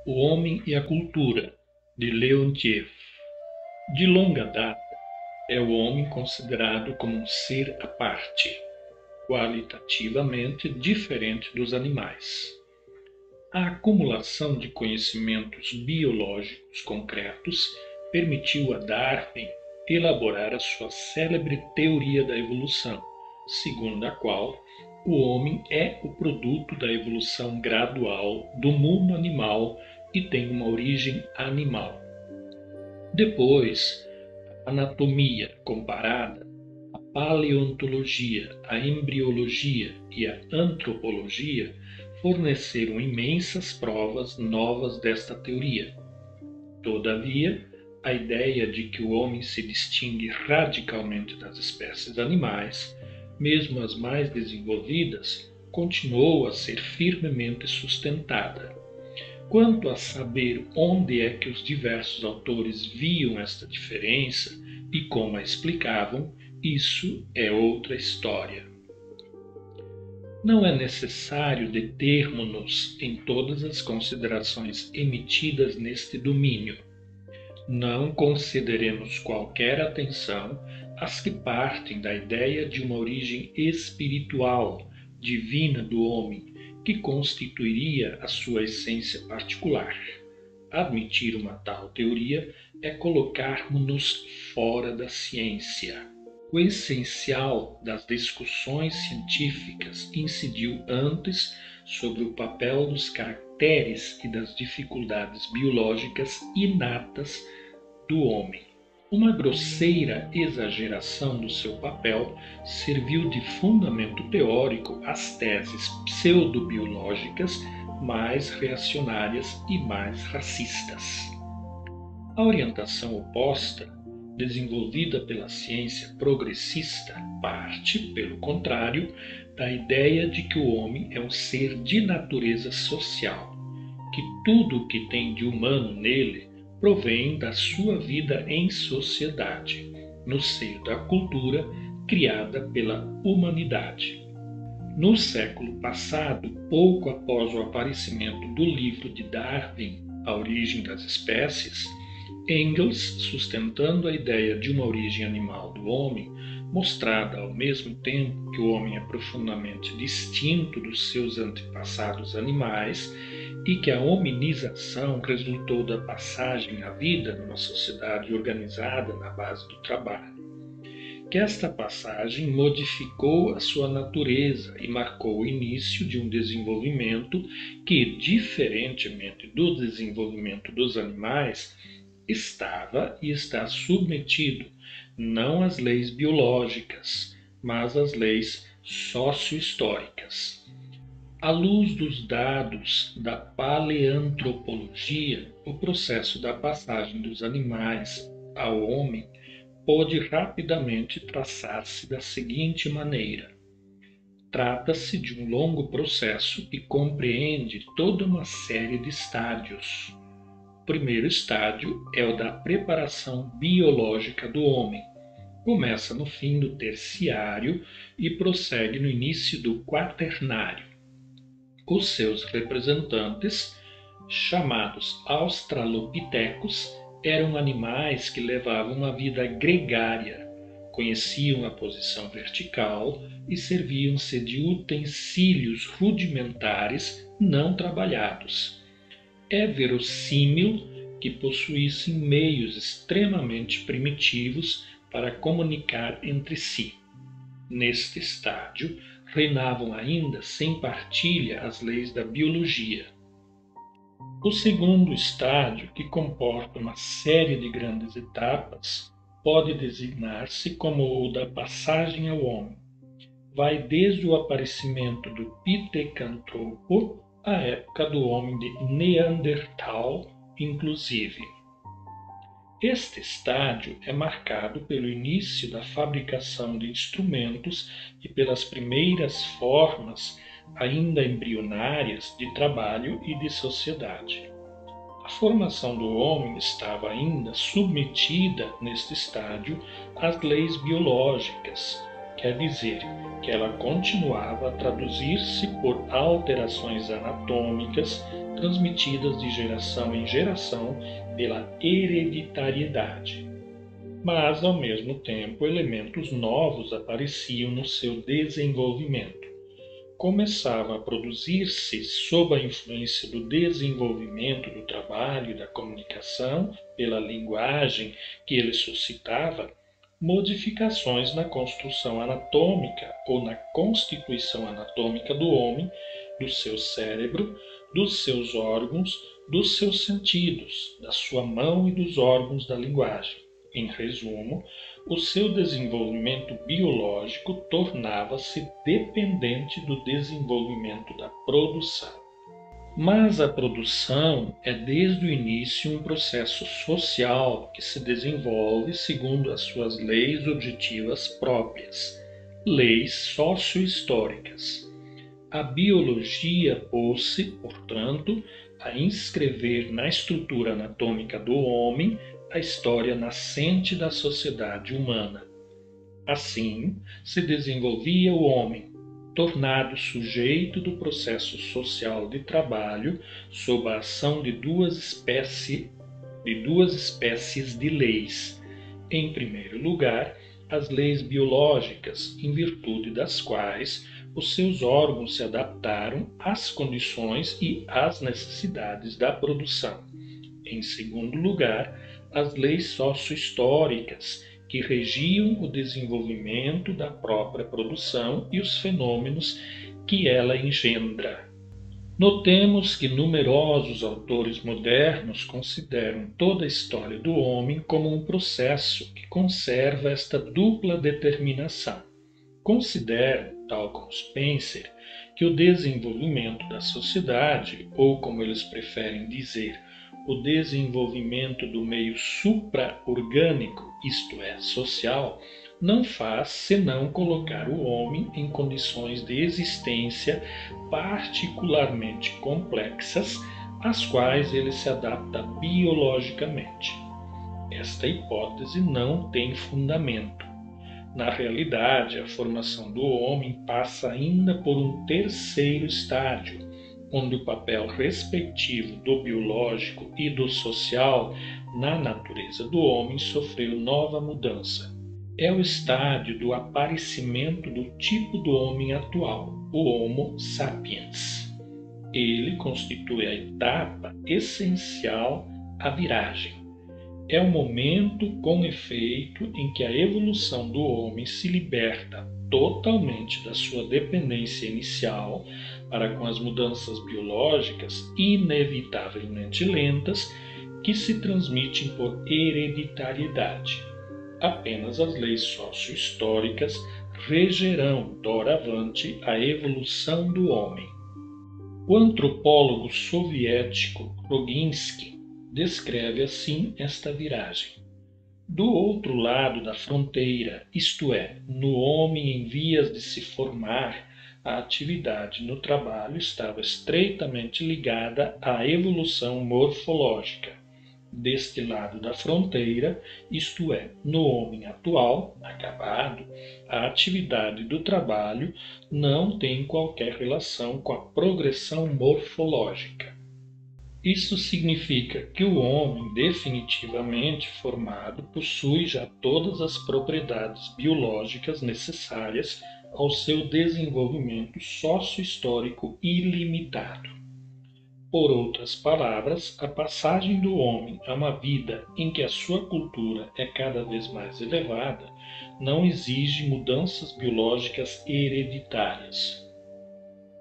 O Homem e a Cultura, de Leontiev. De longa data, é o homem considerado como um ser à parte, qualitativamente diferente dos animais. A acumulação de conhecimentos biológicos concretos permitiu a Darwin elaborar a sua célebre teoria da evolução, segundo a qual o homem é o produto da evolução gradual do mundo animal e tem uma origem animal. Depois, a anatomia comparada, a paleontologia, a embriologia e a antropologia forneceram imensas provas novas desta teoria. Todavia, a ideia de que o homem se distingue radicalmente das espécies animais, mesmo as mais desenvolvidas, continuou a ser firmemente sustentada. Quanto a saber onde é que os diversos autores viam esta diferença e como a explicavam, isso é outra história. Não é necessário determos-nos em todas as considerações emitidas neste domínio. Não concederemos qualquer atenção às que partem da ideia de uma origem espiritual, divina do homem, que constituiria a sua essência particular. Admitir uma tal teoria é colocarmos-nos fora da ciência. O essencial das discussões científicas incidiu antes sobre o papel dos caracteres e das dificuldades biológicas inatas do homem. Uma grosseira exageração do seu papel serviu de fundamento teórico às teses pseudobiológicas mais reacionárias e mais racistas. A orientação oposta, desenvolvida pela ciência progressista, parte, pelo contrário, da ideia de que o homem é um ser de natureza social, que tudo o que tem de humano nele provém da sua vida em sociedade, no seio da cultura criada pela humanidade. No século passado, pouco após o aparecimento do livro de Darwin, A Origem das Espécies, Engels, sustentando a ideia de uma origem animal do homem, mostrada ao mesmo tempo que o homem é profundamente distinto dos seus antepassados animais e que a hominização resultou da passagem à vida numa sociedade organizada na base do trabalho, que esta passagem modificou a sua natureza e marcou o início de um desenvolvimento que, diferentemente do desenvolvimento dos animais, estava e está submetido não às leis biológicas, mas às leis sociohistóricas. À luz dos dados da paleantropologia, o processo da passagem dos animais ao homem pode rapidamente traçar-se da seguinte maneira. Trata-se de um longo processo que compreende toda uma série de estádios. O primeiro estádio é o da preparação biológica do homem. Começa no fim do terciário e prossegue no início do quaternário. Os seus representantes, chamados australopitecos, eram animais que levavam uma vida gregária, conheciam a posição vertical e serviam-se de utensílios rudimentares não trabalhados. É verossímil que possuíssem meios extremamente primitivos para comunicar entre si. Neste estádio, reinavam ainda sem partilha as leis da biologia. O segundo estádio, que comporta uma série de grandes etapas, pode designar-se como o da passagem ao homem. Vai desde o aparecimento do Pithecanthropo à época do homem de Neandertal, inclusive. Este estádio é marcado pelo início da fabricação de instrumentos e pelas primeiras formas, ainda embrionárias, de trabalho e de sociedade. A formação do homem estava ainda submetida, neste estádio, às leis biológicas, que quer dizer que ela continuava a traduzir-se por alterações anatômicas transmitidas de geração em geração pela hereditariedade. Mas, ao mesmo tempo, elementos novos apareciam no seu desenvolvimento. Começava a produzir-se, sob a influência do desenvolvimento do trabalho e da comunicação, pela linguagem que ele suscitava, modificações na construção anatômica ou na constituição anatômica do homem, do seu cérebro, dos seus órgãos, dos seus sentidos, da sua mão e dos órgãos da linguagem. Em resumo, o seu desenvolvimento biológico tornava-se dependente do desenvolvimento da produção. Mas a produção é desde o início um processo social que se desenvolve segundo as suas leis objetivas próprias, leis socio-históricas. A biologia pôs-se, portanto, a inscrever na estrutura anatômica do homem a história nascente da sociedade humana. Assim, se desenvolvia o homem, tornado sujeito do processo social de trabalho sob a ação de duas espécies de leis. Em primeiro lugar, as leis biológicas, em virtude das quais os seus órgãos se adaptaram às condições e às necessidades da produção. Em segundo lugar, as leis socio-históricas, que regiam o desenvolvimento da própria produção e os fenômenos que ela engendra. Notemos que numerosos autores modernos consideram toda a história do homem como um processo que conserva esta dupla determinação. Consideram, tal como Spencer, que o desenvolvimento da sociedade, ou como eles preferem dizer, o desenvolvimento do meio supra-orgânico, isto é, social, não faz senão colocar o homem em condições de existência particularmente complexas, às quais ele se adapta biologicamente. Esta hipótese não tem fundamento. Na realidade, a formação do homem passa ainda por um terceiro estádio, onde o papel respectivo do biológico e do social na natureza do homem sofreu nova mudança. É o estádio do aparecimento do tipo do homem atual, o Homo sapiens. Ele constitui a etapa essencial à viragem. É o momento, com efeito, em que a evolução do homem se liberta totalmente da sua dependência inicial para com as mudanças biológicas inevitavelmente lentas que se transmitem por hereditariedade. Apenas as leis socio-históricas regerão doravante a evolução do homem. O antropólogo soviético Roginski descreve assim esta viragem. Do outro lado da fronteira, isto é, no homem em vias de se formar, a atividade no trabalho estava estreitamente ligada à evolução morfológica. Deste lado da fronteira, isto é, no homem atual, acabado, a atividade do trabalho não tem qualquer relação com a progressão morfológica. Isso significa que o homem definitivamente formado possui já todas as propriedades biológicas necessárias ao seu desenvolvimento sócio-histórico ilimitado. Por outras palavras, a passagem do homem a uma vida em que a sua cultura é cada vez mais elevada não exige mudanças biológicas hereditárias.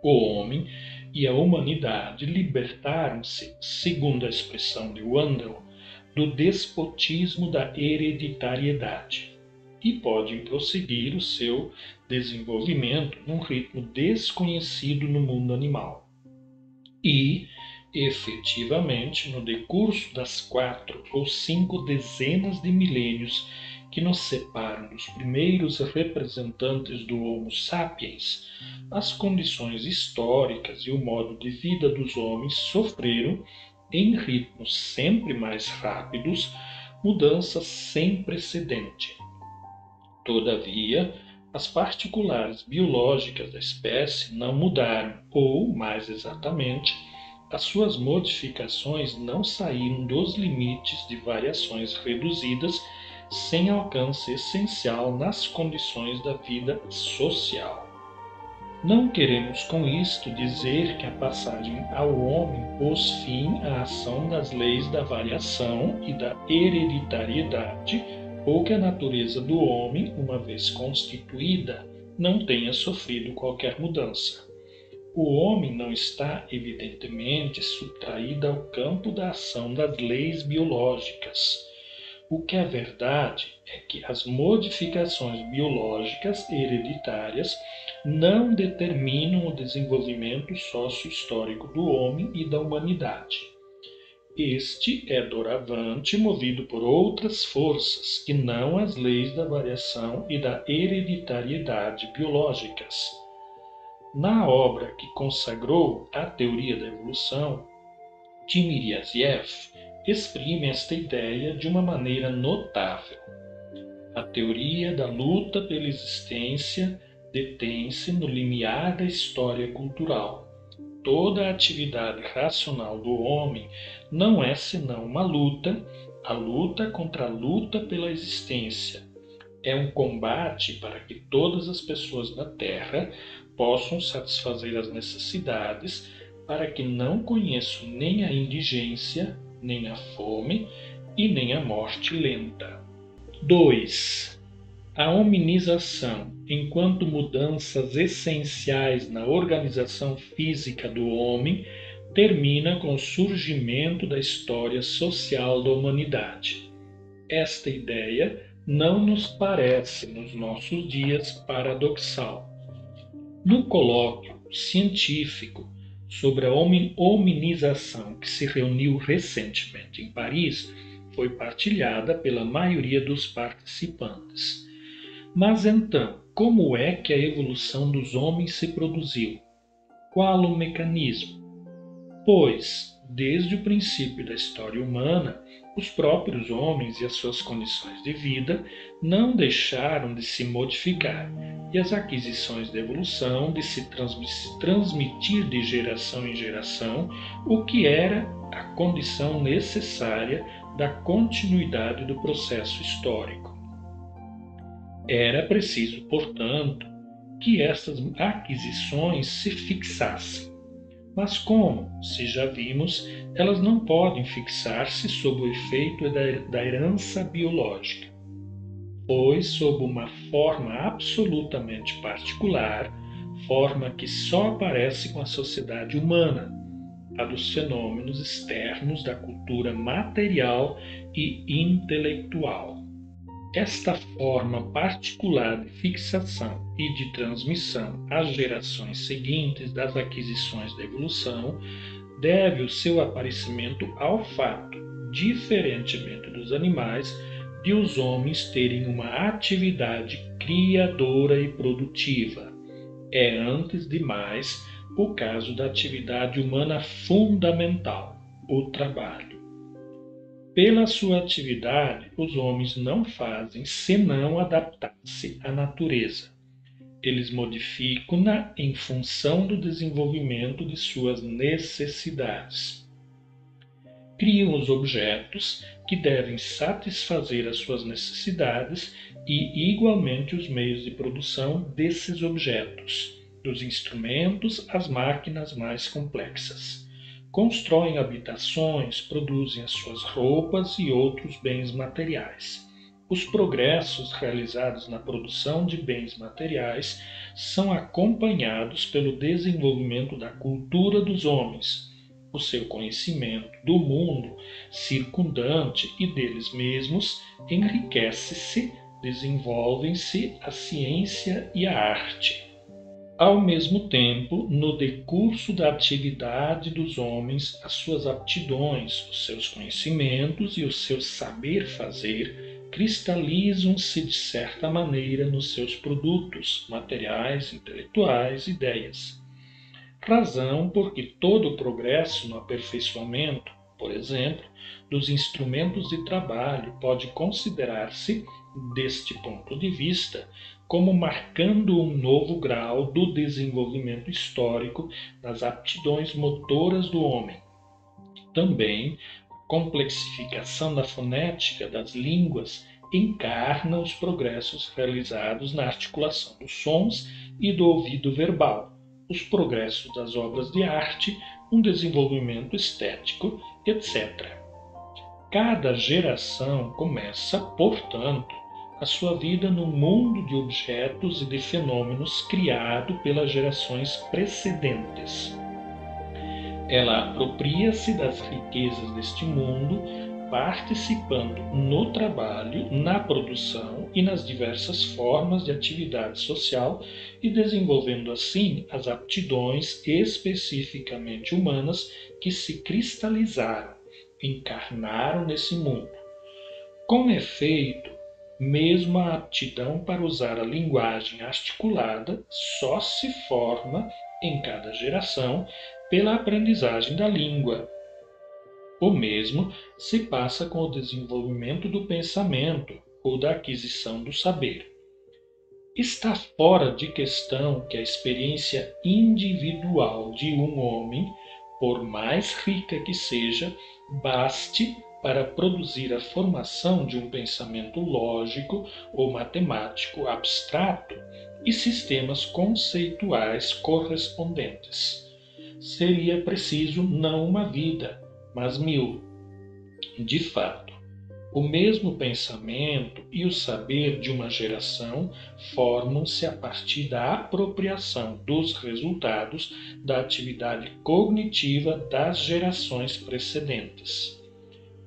O homem e a humanidade libertaram-se, segundo a expressão de Wandel, do despotismo da hereditariedade e podem prosseguir o seu desenvolvimento num ritmo desconhecido no mundo animal. E, efetivamente, no decurso das 4 ou 5 dezenas de milênios que nos separam dos primeiros representantes do Homo sapiens, as condições históricas e o modo de vida dos homens sofreram, em ritmos sempre mais rápidos, mudanças sem precedente. Todavia, As particulares biológicas da espécie não mudaram, ou, mais exatamente, as suas modificações não saíram dos limites de variações reduzidas sem alcance essencial nas condições da vida social. Não queremos com isto dizer que a passagem ao homem pôs fim à ação das leis da variação e da hereditariedade, ou que a natureza do homem, uma vez constituída, não tenha sofrido qualquer mudança. O homem não está, evidentemente, subtraído ao campo da ação das leis biológicas. O que é verdade é que as modificações biológicas hereditárias não determinam o desenvolvimento sócio-histórico do homem e da humanidade. Este é doravante movido por outras forças que não as leis da variação e da hereditariedade biológicas. Na obra que consagrou a teoria da evolução, Timiryazev exprime esta ideia de uma maneira notável. A teoria da luta pela existência detém-se no limiar da história cultural. Toda a atividade racional do homem não é senão uma luta, a luta contra a luta pela existência. É um combate para que todas as pessoas da Terra possam satisfazer as necessidades, para que não conheçam nem a indigência, nem a fome e nem a morte lenta. 2. A hominização, enquanto mudanças essenciais na organização física do homem, termina com o surgimento da história social da humanidade. Esta ideia não nos parece, nos nossos dias, paradoxal. No colóquio científico sobre a hominização que se reuniu recentemente em Paris, foi partilhada pela maioria dos participantes. Mas então, como é que a evolução dos homens se produziu? Qual o mecanismo? Pois, desde o princípio da história humana, os próprios homens e as suas condições de vida não deixaram de se modificar, e as aquisições da evolução de se transmitir de geração em geração o que era a condição necessária da continuidade do processo histórico. Era preciso, portanto, que estas aquisições se fixassem. Mas como, se já vimos, elas não podem fixar-se sob o efeito da herança biológica, pois sob uma forma absolutamente particular, forma que só aparece com a sociedade humana, a dos fenômenos externos da cultura material e intelectual. Esta forma particular de fixação e de transmissão às gerações seguintes das aquisições da evolução deve o seu aparecimento ao fato, diferentemente dos animais, de os homens terem uma atividade criadora e produtiva. É, antes de mais, o caso da atividade humana fundamental, o trabalho. Pela sua atividade, os homens não fazem senão adaptar-se à natureza. Eles modificam-na em função do desenvolvimento de suas necessidades. Criam os objetos que devem satisfazer as suas necessidades e, igualmente, os meios de produção desses objetos, dos instrumentos às máquinas mais complexas. Constroem habitações, produzem as suas roupas e outros bens materiais. Os progressos realizados na produção de bens materiais são acompanhados pelo desenvolvimento da cultura dos homens. O seu conhecimento do mundo circundante e deles mesmos enriquece-se, desenvolvem-se a ciência e a arte. Ao mesmo tempo, no decurso da atividade dos homens, as suas aptidões, os seus conhecimentos e o seu saber fazer cristalizam-se de certa maneira nos seus produtos materiais, intelectuais, ideias. Razão porque todo o progresso no aperfeiçoamento, por exemplo, dos instrumentos de trabalho pode considerar-se, deste ponto de vista, como marcando um novo grau do desenvolvimento histórico das aptidões motoras do homem. Também, a complexificação da fonética das línguas encarna os progressos realizados na articulação dos sons e do ouvido verbal, os progressos das obras de arte, um desenvolvimento estético, etc. Cada geração começa, portanto, a sua vida num mundo de objetos e de fenômenos criado pelas gerações precedentes. Ela apropria-se das riquezas deste mundo, participando no trabalho, na produção e nas diversas formas de atividade social e desenvolvendo assim as aptidões especificamente humanas que se cristalizaram, encarnaram nesse mundo. Com efeito, mesmo a aptidão para usar a linguagem articulada só se forma em cada geração pela aprendizagem da língua. O mesmo se passa com o desenvolvimento do pensamento ou da aquisição do saber. Está fora de questão que a experiência individual de um homem, por mais rica que seja, baste para produzir a formação de um pensamento lógico ou matemático abstrato e sistemas conceituais correspondentes. Seria preciso não uma vida, mas 1000. De fato, o mesmo pensamento e o saber de uma geração formam-se a partir da apropriação dos resultados da atividade cognitiva das gerações precedentes.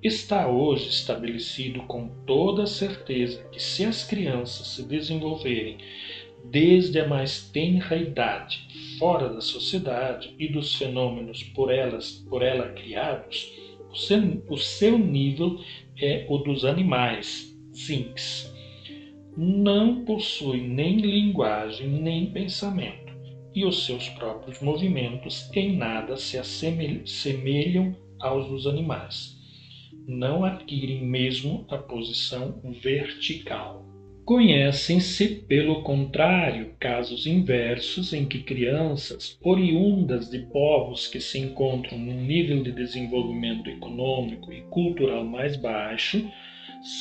Está hoje estabelecido com toda certeza que se as crianças se desenvolverem desde a mais tenra idade, fora da sociedade e dos fenômenos por ela criados, o seu nível é o dos animais, zincs. Não possui nem linguagem nem pensamento, e os seus próprios movimentos em nada se assemelham aos dos animais. Não adquirem mesmo a posição vertical. Conhecem-se, pelo contrário, casos inversos em que crianças, oriundas de povos que se encontram num nível de desenvolvimento econômico e cultural mais baixo,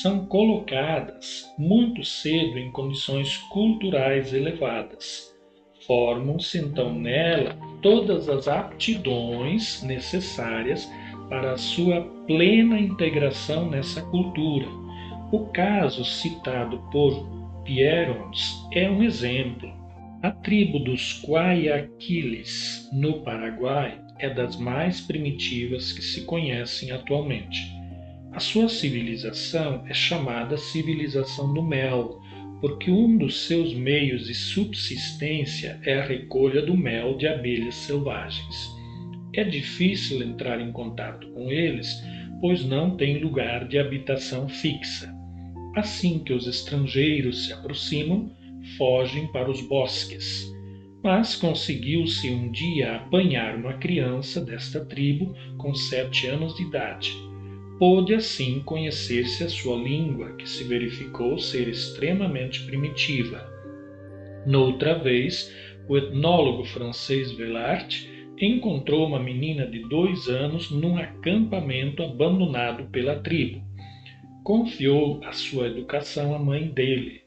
são colocadas muito cedo em condições culturais elevadas. Formam-se então nela todas as aptidões necessárias para a sua plena integração nessa cultura. O caso citado por Pierrons é um exemplo. A tribo dos Guayaquiles, no Paraguai, é das mais primitivas que se conhecem atualmente. A sua civilização é chamada civilização do mel, porque um dos seus meios de subsistência é a recolha do mel de abelhas selvagens. É difícil entrar em contato com eles, pois não têm lugar de habitação fixa. Assim que os estrangeiros se aproximam, fogem para os bosques. Mas conseguiu-se um dia apanhar uma criança desta tribo com 7 anos de idade. Pôde assim conhecer-se a sua língua, que se verificou ser extremamente primitiva. Noutra vez, o etnólogo francês Villart encontrou uma menina de 2 anos num acampamento abandonado pela tribo. Confiou a sua educação à mãe dele.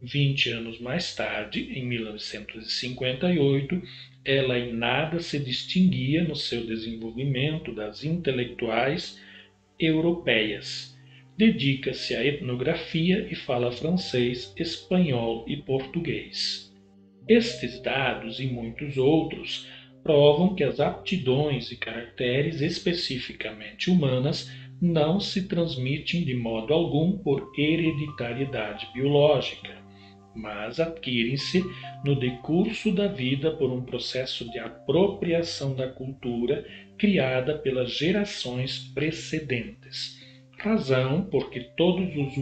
20 anos mais tarde, em 1958, ela em nada se distinguia no seu desenvolvimento das intelectuais europeias. Dedica-se à etnografia e fala francês, espanhol e português. Estes dados e muitos outros provam que as aptidões e caracteres especificamente humanas não se transmitem de modo algum por hereditariedade biológica, mas adquirem-se no decurso da vida por um processo de apropriação da cultura criada pelas gerações precedentes. Razão porque todos os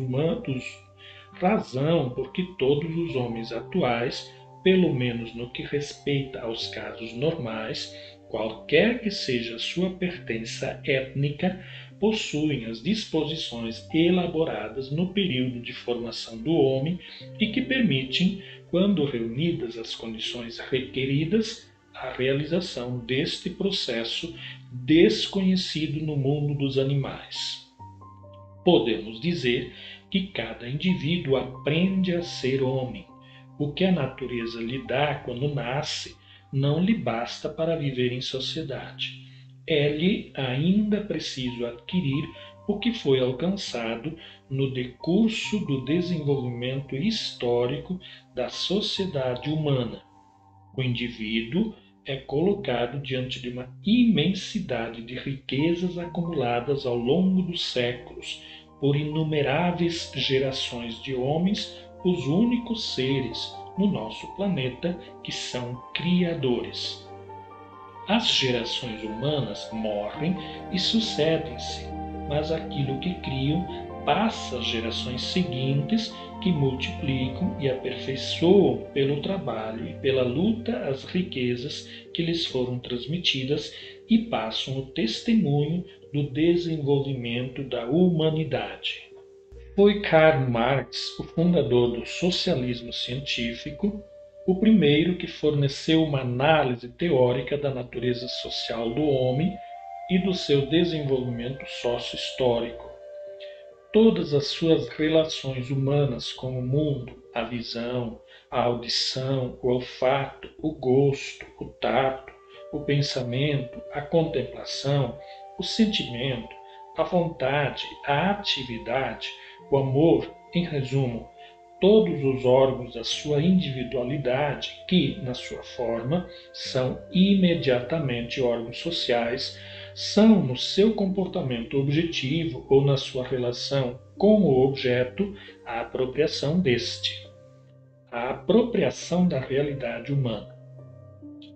homens atuais pelo menos no que respeita aos casos normais, qualquer que seja a sua pertença étnica, possuem as disposições elaboradas no período de formação do homem e que permitem, quando reunidas as condições requeridas, a realização deste processo desconhecido no mundo dos animais. Podemos dizer que cada indivíduo aprende a ser homem. O que a natureza lhe dá quando nasce não lhe basta para viver em sociedade. É-lhe ainda preciso adquirir o que foi alcançado no decurso do desenvolvimento histórico da sociedade humana. O indivíduo é colocado diante de uma imensidade de riquezas acumuladas ao longo dos séculos por inumeráveis gerações de homens, os únicos seres no nosso planeta que são criadores. As gerações humanas morrem e sucedem-se, mas aquilo que criam passa às gerações seguintes, que multiplicam e aperfeiçoam pelo trabalho e pela luta as riquezas que lhes foram transmitidas e passam o testemunho do desenvolvimento da humanidade. Foi Karl Marx, o fundador do socialismo científico, o primeiro que forneceu uma análise teórica da natureza social do homem e do seu desenvolvimento sócio-histórico. Todas as suas relações humanas com o mundo, a visão, a audição, o olfato, o gosto, o tato, o pensamento, a contemplação, o sentimento, a vontade, a atividade, o amor, em resumo, todos os órgãos da sua individualidade, que, na sua forma, são imediatamente órgãos sociais, são no seu comportamento objetivo ou na sua relação com o objeto a apropriação deste. A apropriação da realidade humana.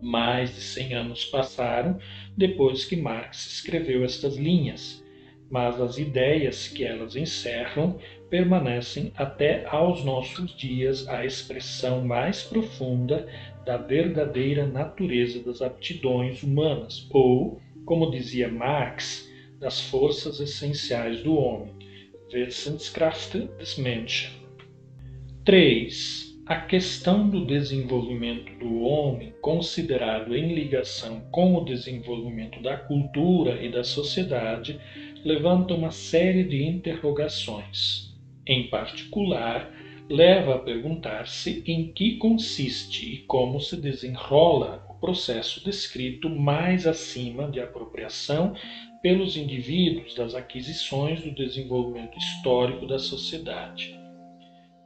Mais de 100 anos passaram depois que Marx escreveu estas linhas, mas as ideias que elas encerram permanecem até aos nossos dias a expressão mais profunda da verdadeira natureza das aptidões humanas, ou, como dizia Marx, das forças essenciais do homem, Wesenskräfte des Menschen. 3. A questão do desenvolvimento do homem, considerado em ligação com o desenvolvimento da cultura e da sociedade, levanta uma série de interrogações. Em particular, leva a perguntar-se em que consiste e como se desenrola o processo descrito mais acima de apropriação pelos indivíduos das aquisições do desenvolvimento histórico da sociedade.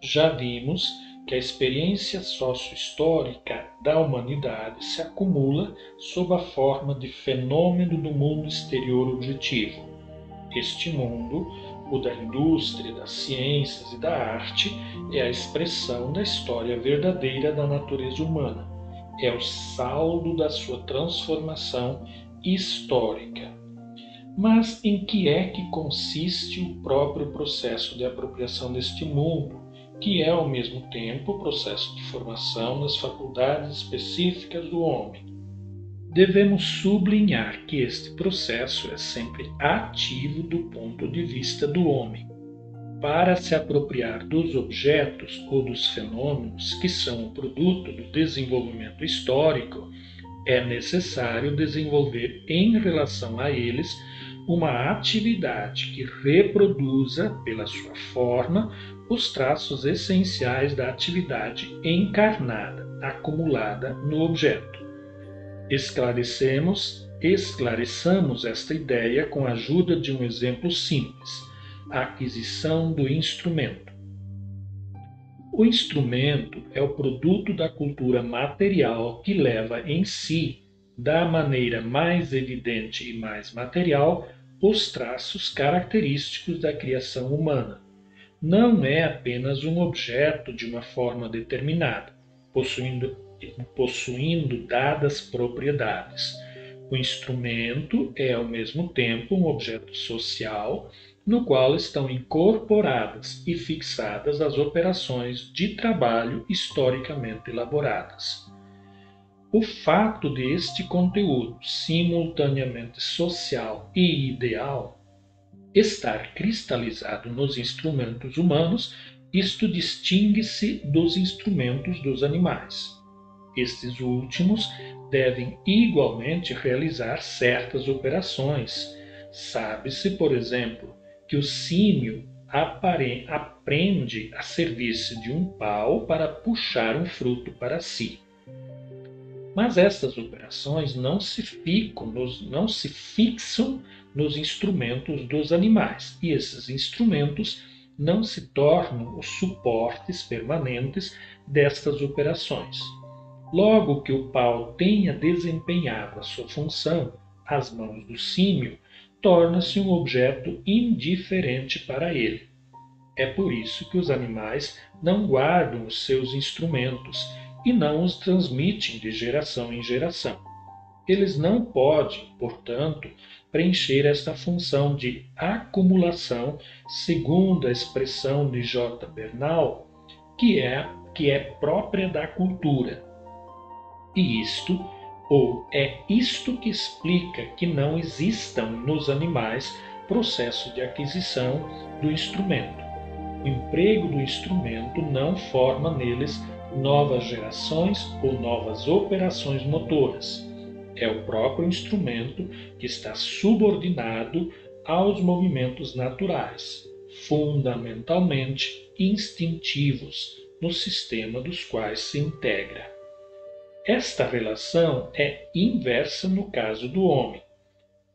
Já vimos que a experiência sócio-histórica da humanidade se acumula sob a forma de fenômeno do mundo exterior objetivo. Este mundo, o da indústria, das ciências e da arte, é a expressão da história verdadeira da natureza humana, é o saldo da sua transformação histórica. Mas em que é que consiste o próprio processo de apropriação deste mundo, que é ao mesmo tempo o processo de formação das faculdades específicas do homem? Devemos sublinhar que este processo é sempre ativo do ponto de vista do homem. Para se apropriar dos objetos ou dos fenômenos que são o produto do desenvolvimento histórico, é necessário desenvolver em relação a eles uma atividade que reproduza, pela sua forma, os traços essenciais da atividade encarnada, acumulada no objeto. Esclareçamos esta ideia com a ajuda de um exemplo simples, a aquisição do instrumento. O instrumento é o produto da cultura material que leva em si, da maneira mais evidente e mais material, os traços característicos da criação humana. Não é apenas um objeto de uma forma determinada, possuindo dadas propriedades. O instrumento é, ao mesmo tempo, um objeto social, no qual estão incorporadas e fixadas as operações de trabalho historicamente elaboradas. O fato de este conteúdo, simultaneamente social e ideal, estar cristalizado nos instrumentos humanos, isto distingue-se dos instrumentos dos animais. Estes últimos devem igualmente realizar certas operações. Sabe-se, por exemplo, que o símio aprende a servir-se de um pau para puxar um fruto para si. Mas estas operações não se fixam nos instrumentos dos animais, e esses instrumentos não se tornam os suportes permanentes destas operações. Logo que o pau tenha desempenhado a sua função, as mãos do símio torna-se um objeto indiferente para ele. É por isso que os animais não guardam os seus instrumentos e não os transmitem de geração em geração. Eles não podem, portanto, preencher esta função de acumulação, segundo a expressão de J. Bernal, que é própria da cultura. E é isto que explica que não existam nos animais processo de aquisição do instrumento. O emprego do instrumento não forma neles novas gerações ou novas operações motoras. É o próprio instrumento que está subordinado aos movimentos naturais, fundamentalmente instintivos, no sistema dos quais se integra. Esta relação é inversa no caso do homem.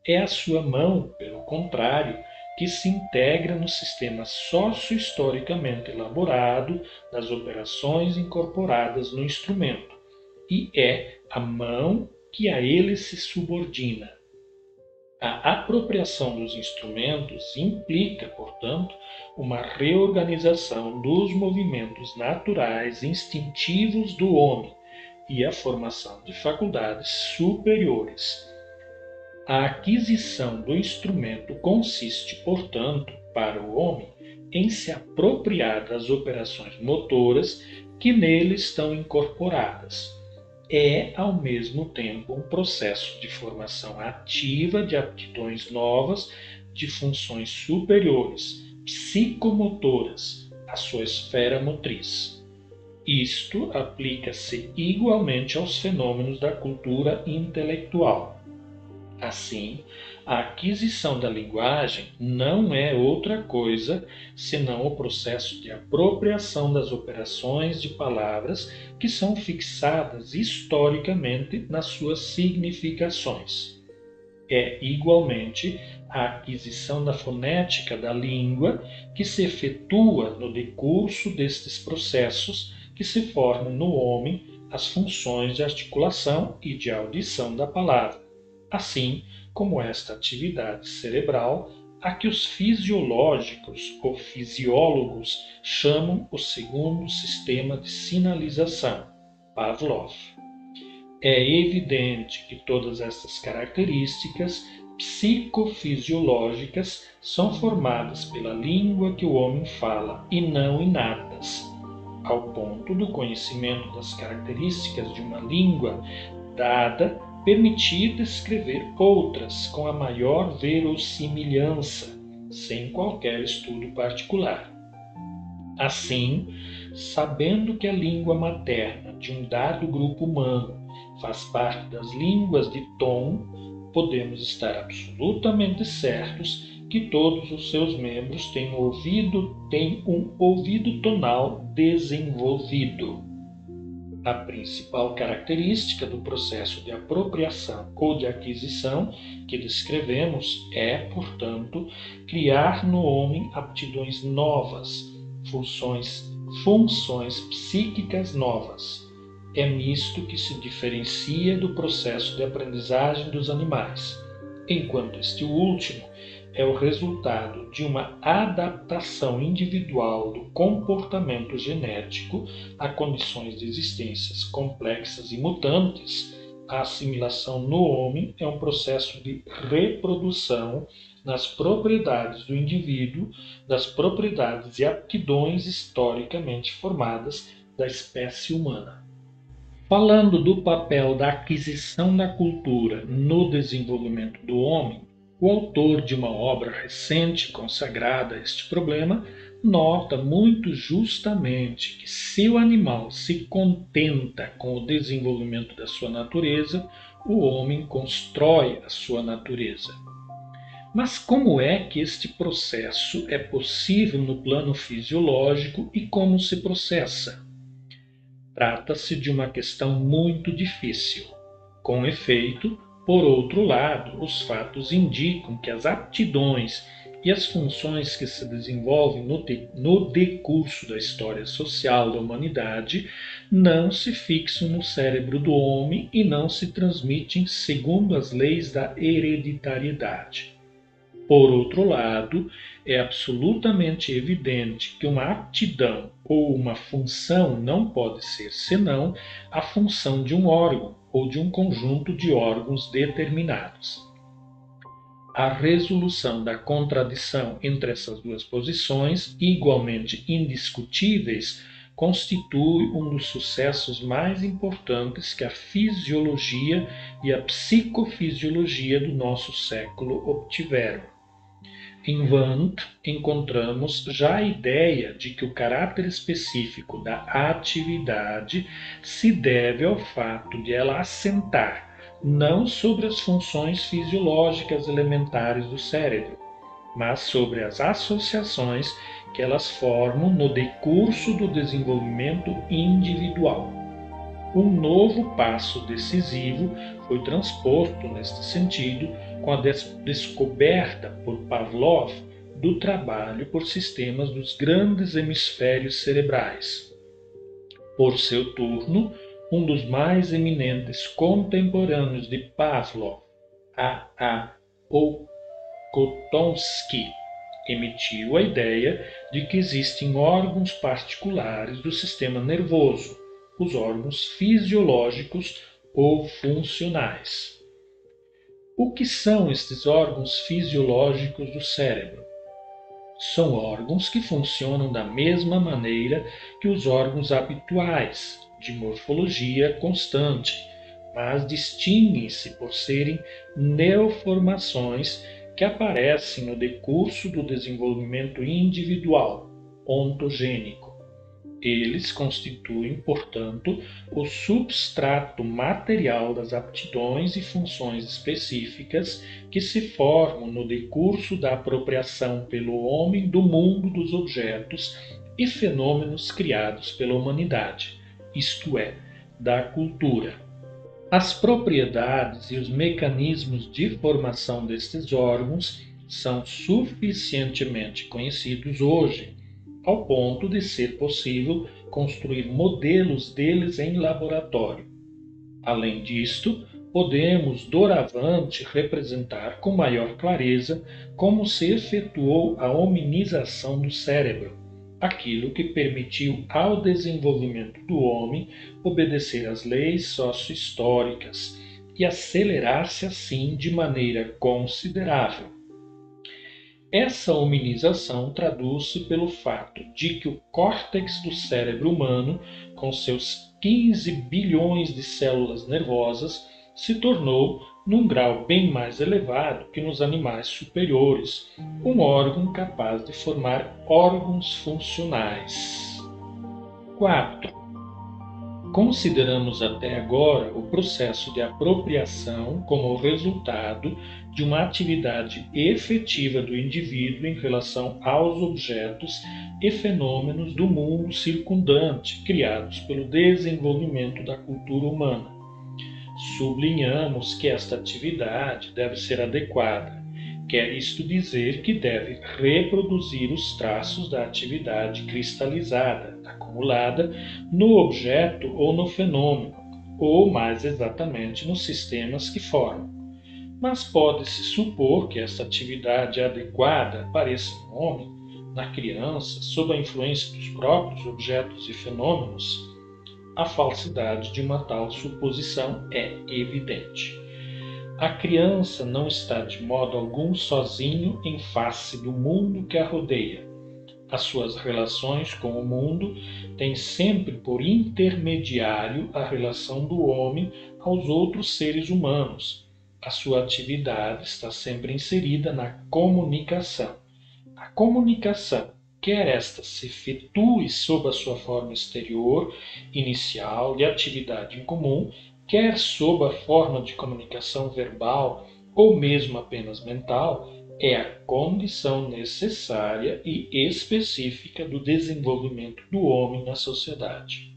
É a sua mão, pelo contrário, que se integra no sistema socio-historicamente elaborado das operações incorporadas no instrumento, e é a mão que a ele se subordina. A apropriação dos instrumentos implica, portanto, uma reorganização dos movimentos naturais instintivos do homem e a formação de faculdades superiores. A aquisição do instrumento consiste, portanto, para o homem, em se apropriar das operações motoras que nele estão incorporadas. É, ao mesmo tempo, um processo de formação ativa de aptidões novas, de funções superiores, psicomotoras, à sua esfera motriz. Isto aplica-se igualmente aos fenômenos da cultura intelectual. Assim, a aquisição da linguagem não é outra coisa senão o processo de apropriação das operações de palavras que são fixadas historicamente nas suas significações. É igualmente a aquisição da fonética da língua que se efetua no decurso destes processos que se formam no homem as funções de articulação e de audição da palavra, assim como esta atividade cerebral a que os fisiológicos ou fisiólogos chamam o segundo sistema de sinalização, Pavlov. É evidente que todas estas características psicofisiológicas são formadas pela língua que o homem fala e não inatas, ao ponto do conhecimento das características de uma língua dada permitir descrever outras com a maior verossimilhança, sem qualquer estudo particular. Assim, sabendo que a língua materna de um dado grupo humano faz parte das línguas de tom, podemos estar absolutamente certos que todos os seus membros têm um ouvido tonal desenvolvido. A principal característica do processo de apropriação ou de aquisição que descrevemos é, portanto, criar no homem aptidões novas, funções psíquicas novas. É nisto que se diferencia do processo de aprendizagem dos animais, enquanto este último é o resultado de uma adaptação individual do comportamento genético a condições de existências complexas e mutantes. a assimilação no homem é um processo de reprodução nas propriedades do indivíduo, das propriedades e aptidões historicamente formadas da espécie humana. Falando do papel da aquisição da cultura no desenvolvimento do homem, o autor de uma obra recente consagrada a este problema nota muito justamente que se o animal se contenta com o desenvolvimento da sua natureza, o homem constrói a sua natureza. Mas como é que este processo é possível no plano fisiológico e como se processa? Trata-se de uma questão muito difícil. Com efeito, por outro lado, os fatos indicam que as aptidões e as funções que se desenvolvem no decurso da história social da humanidade não se fixam no cérebro do homem e não se transmitem segundo as leis da hereditariedade. Por outro lado, é absolutamente evidente que uma aptidão ou uma função não pode ser senão a função de um órgão ou de um conjunto de órgãos determinados. A resolução da contradição entre essas duas posições, igualmente indiscutíveis, constitui um dos sucessos mais importantes que a fisiologia e a psicofisiologia do nosso século obtiveram. Em Wundt encontramos já a ideia de que o caráter específico da atividade se deve ao fato de ela assentar não sobre as funções fisiológicas elementares do cérebro, mas sobre as associações que elas formam no decurso do desenvolvimento individual. Um novo passo decisivo foi transposto neste sentido com a descoberta por Pavlov do trabalho por sistemas dos grandes hemisférios cerebrais. Por seu turno, um dos mais eminentes contemporâneos de Pavlov, A. Okotonsky, emitiu a ideia de que existem órgãos particulares do sistema nervoso, os órgãos fisiológicos ou funcionais. O que são estes órgãos fisiológicos do cérebro? São órgãos que funcionam da mesma maneira que os órgãos habituais, de morfologia constante, mas distinguem-se por serem neoformações que aparecem no decurso do desenvolvimento individual, ontogênico. Eles constituem, portanto, o substrato material das aptidões e funções específicas que se formam no decurso da apropriação pelo homem do mundo dos objetos e fenômenos criados pela humanidade, isto é, da cultura. As propriedades e os mecanismos de formação destes órgãos são suficientemente conhecidos hoje, ao ponto de ser possível construir modelos deles em laboratório. Além disto, podemos doravante representar com maior clareza como se efetuou a hominização do cérebro, aquilo que permitiu ao desenvolvimento do homem obedecer às leis sócio-históricas e acelerar-se assim de maneira considerável. Essa hominização traduz-se pelo fato de que o córtex do cérebro humano, com seus 15 bilhões de células nervosas, se tornou, num grau bem mais elevado que nos animais superiores, um órgão capaz de formar órgãos funcionais. 4. Consideramos até agora o processo de apropriação como resultado de uma atividade efetiva do indivíduo em relação aos objetos e fenômenos do mundo circundante criados pelo desenvolvimento da cultura humana. Sublinhamos que esta atividade deve ser adequada, quer isto dizer que deve reproduzir os traços da atividade cristalizada, acumulada no objeto ou no fenômeno, ou mais exatamente nos sistemas que formam. Mas pode-se supor que esta atividade adequada apareça no homem, na criança, sob a influência dos próprios objetos e fenômenos? A falsidade de uma tal suposição é evidente. A criança não está de modo algum sozinho em face do mundo que a rodeia. As suas relações com o mundo têm sempre por intermediário a relação do homem aos outros seres humanos. A sua atividade está sempre inserida na comunicação. A comunicação, quer esta se efetue sob a sua forma exterior, inicial, de atividade em comum, quer sob a forma de comunicação verbal ou mesmo apenas mental, é a condição necessária e específica do desenvolvimento do homem na sociedade.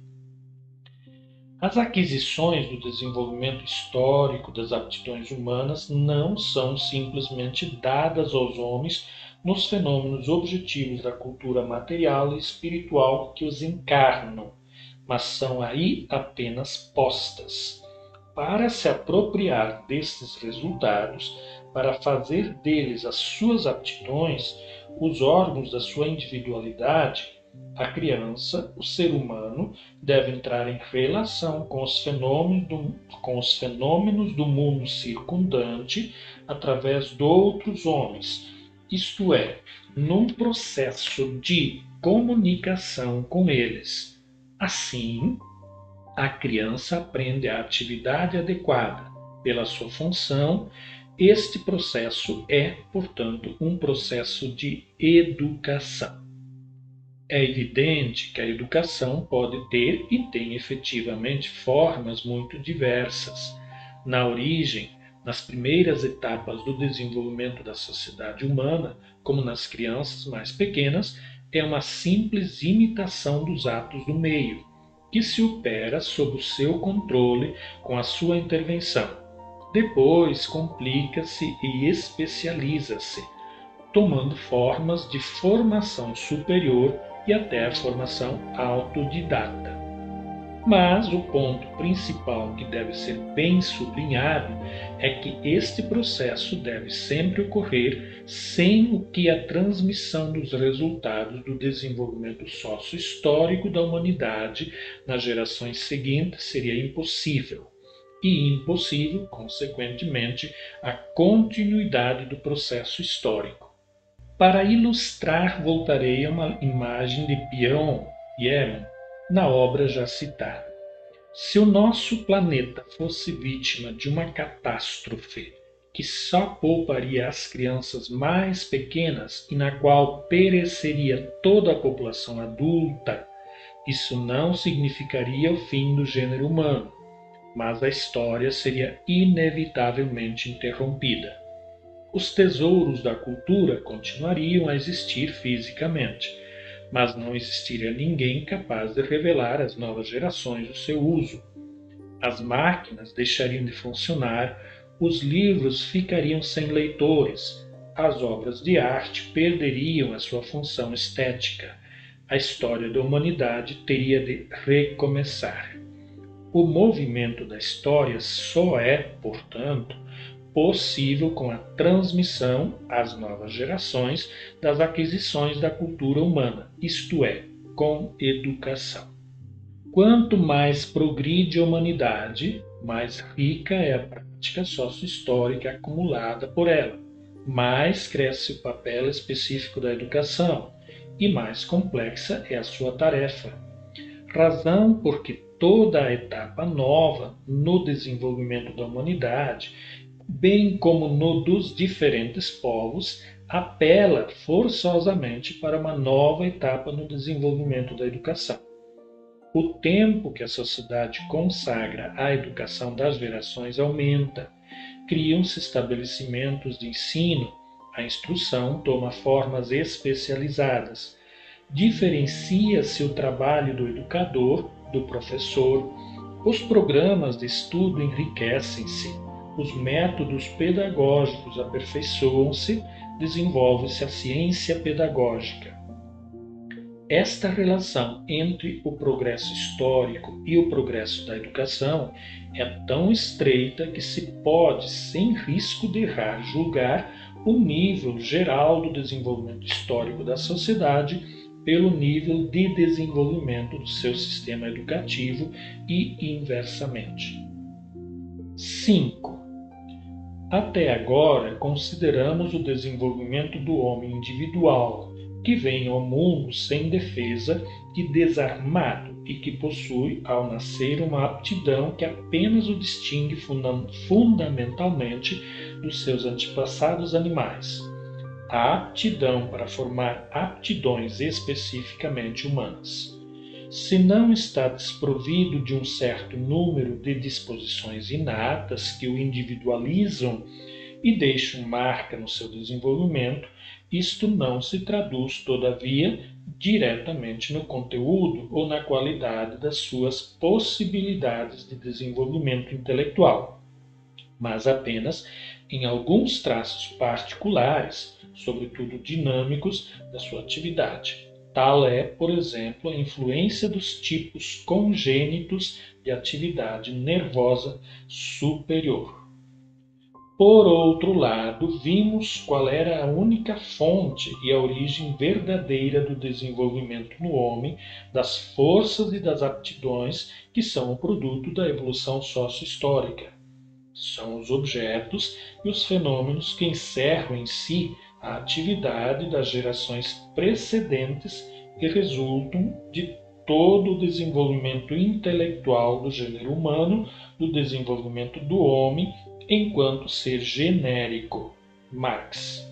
As aquisições do desenvolvimento histórico das aptidões humanas não são simplesmente dadas aos homens nos fenômenos objetivos da cultura material e espiritual que os encarnam, mas são aí apenas postas. Para se apropriar destes resultados, para fazer deles as suas aptidões, os órgãos da sua individualidade, a criança, o ser humano, deve entrar em relação com os fenômenos do mundo circundante através de outros homens, isto é, num processo de comunicação com eles. Assim, a criança aprende a atividade adequada pela sua função. Este processo é, portanto, um processo de educação. É evidente que a educação pode ter e tem efetivamente formas muito diversas. Na origem, nas primeiras etapas do desenvolvimento da sociedade humana, como nas crianças mais pequenas, é uma simples imitação dos atos do meio, que se opera sob o seu controle com a sua intervenção. Depois complica-se e especializa-se, tomando formas de formação superior e até a formação autodidata. Mas o ponto principal que deve ser bem sublinhado é que este processo deve sempre ocorrer sem o que a transmissão dos resultados do desenvolvimento sócio-histórico da humanidade nas gerações seguintes seria impossível, e impossível, consequentemente, a continuidade do processo histórico. Para ilustrar, voltarei a uma imagem de Piron Yemen na obra já citada. Se o nosso planeta fosse vítima de uma catástrofe que só pouparia as crianças mais pequenas e na qual pereceria toda a população adulta, isso não significaria o fim do gênero humano, mas a história seria inevitavelmente interrompida. Os tesouros da cultura continuariam a existir fisicamente, mas não existiria ninguém capaz de revelar às novas gerações o seu uso. As máquinas deixariam de funcionar, os livros ficariam sem leitores, as obras de arte perderiam a sua função estética, a história da humanidade teria de recomeçar. O movimento da história só é, portanto, possível com a transmissão às novas gerações das aquisições da cultura humana, isto é, com educação. Quanto mais progride a humanidade, mais rica é a prática sócio-histórica acumulada por ela, mais cresce o papel específico da educação e mais complexa é a sua tarefa. Razão porque toda a etapa nova no desenvolvimento da humanidade, bem como no dos diferentes povos, apela forçosamente para uma nova etapa no desenvolvimento da educação. O tempo que a sociedade consagra à educação das gerações aumenta, criam-se estabelecimentos de ensino, a instrução toma formas especializadas, diferencia-se o trabalho do educador, do professor, os programas de estudo enriquecem-se, os métodos pedagógicos aperfeiçoam-se, desenvolve-se a ciência pedagógica. Esta relação entre o progresso histórico e o progresso da educação é tão estreita que se pode, sem risco de errar, julgar o nível geral do desenvolvimento histórico da sociedade pelo nível de desenvolvimento do seu sistema educativo e inversamente. 5. Até agora, consideramos o desenvolvimento do homem individual, que vem ao mundo sem defesa e desarmado e que possui, ao nascer, uma aptidão que apenas o distingue fundamentalmente dos seus antepassados animais. A aptidão para formar aptidões especificamente humanas. Se não está desprovido de um certo número de disposições inatas que o individualizam e deixam marca no seu desenvolvimento, isto não se traduz, todavia, diretamente no conteúdo ou na qualidade das suas possibilidades de desenvolvimento intelectual, mas apenas em alguns traços particulares, sobretudo dinâmicos, da sua atividade. Tal é, por exemplo, a influência dos tipos congênitos de atividade nervosa superior. Por outro lado, vimos qual era a única fonte e a origem verdadeira do desenvolvimento no homem das forças e das aptidões que são o produto da evolução sócio-histórica. São os objetos e os fenômenos que encerram em si a atividade das gerações precedentes e resultam de todo o desenvolvimento intelectual do gênero humano, do desenvolvimento do homem enquanto ser genérico. Marx.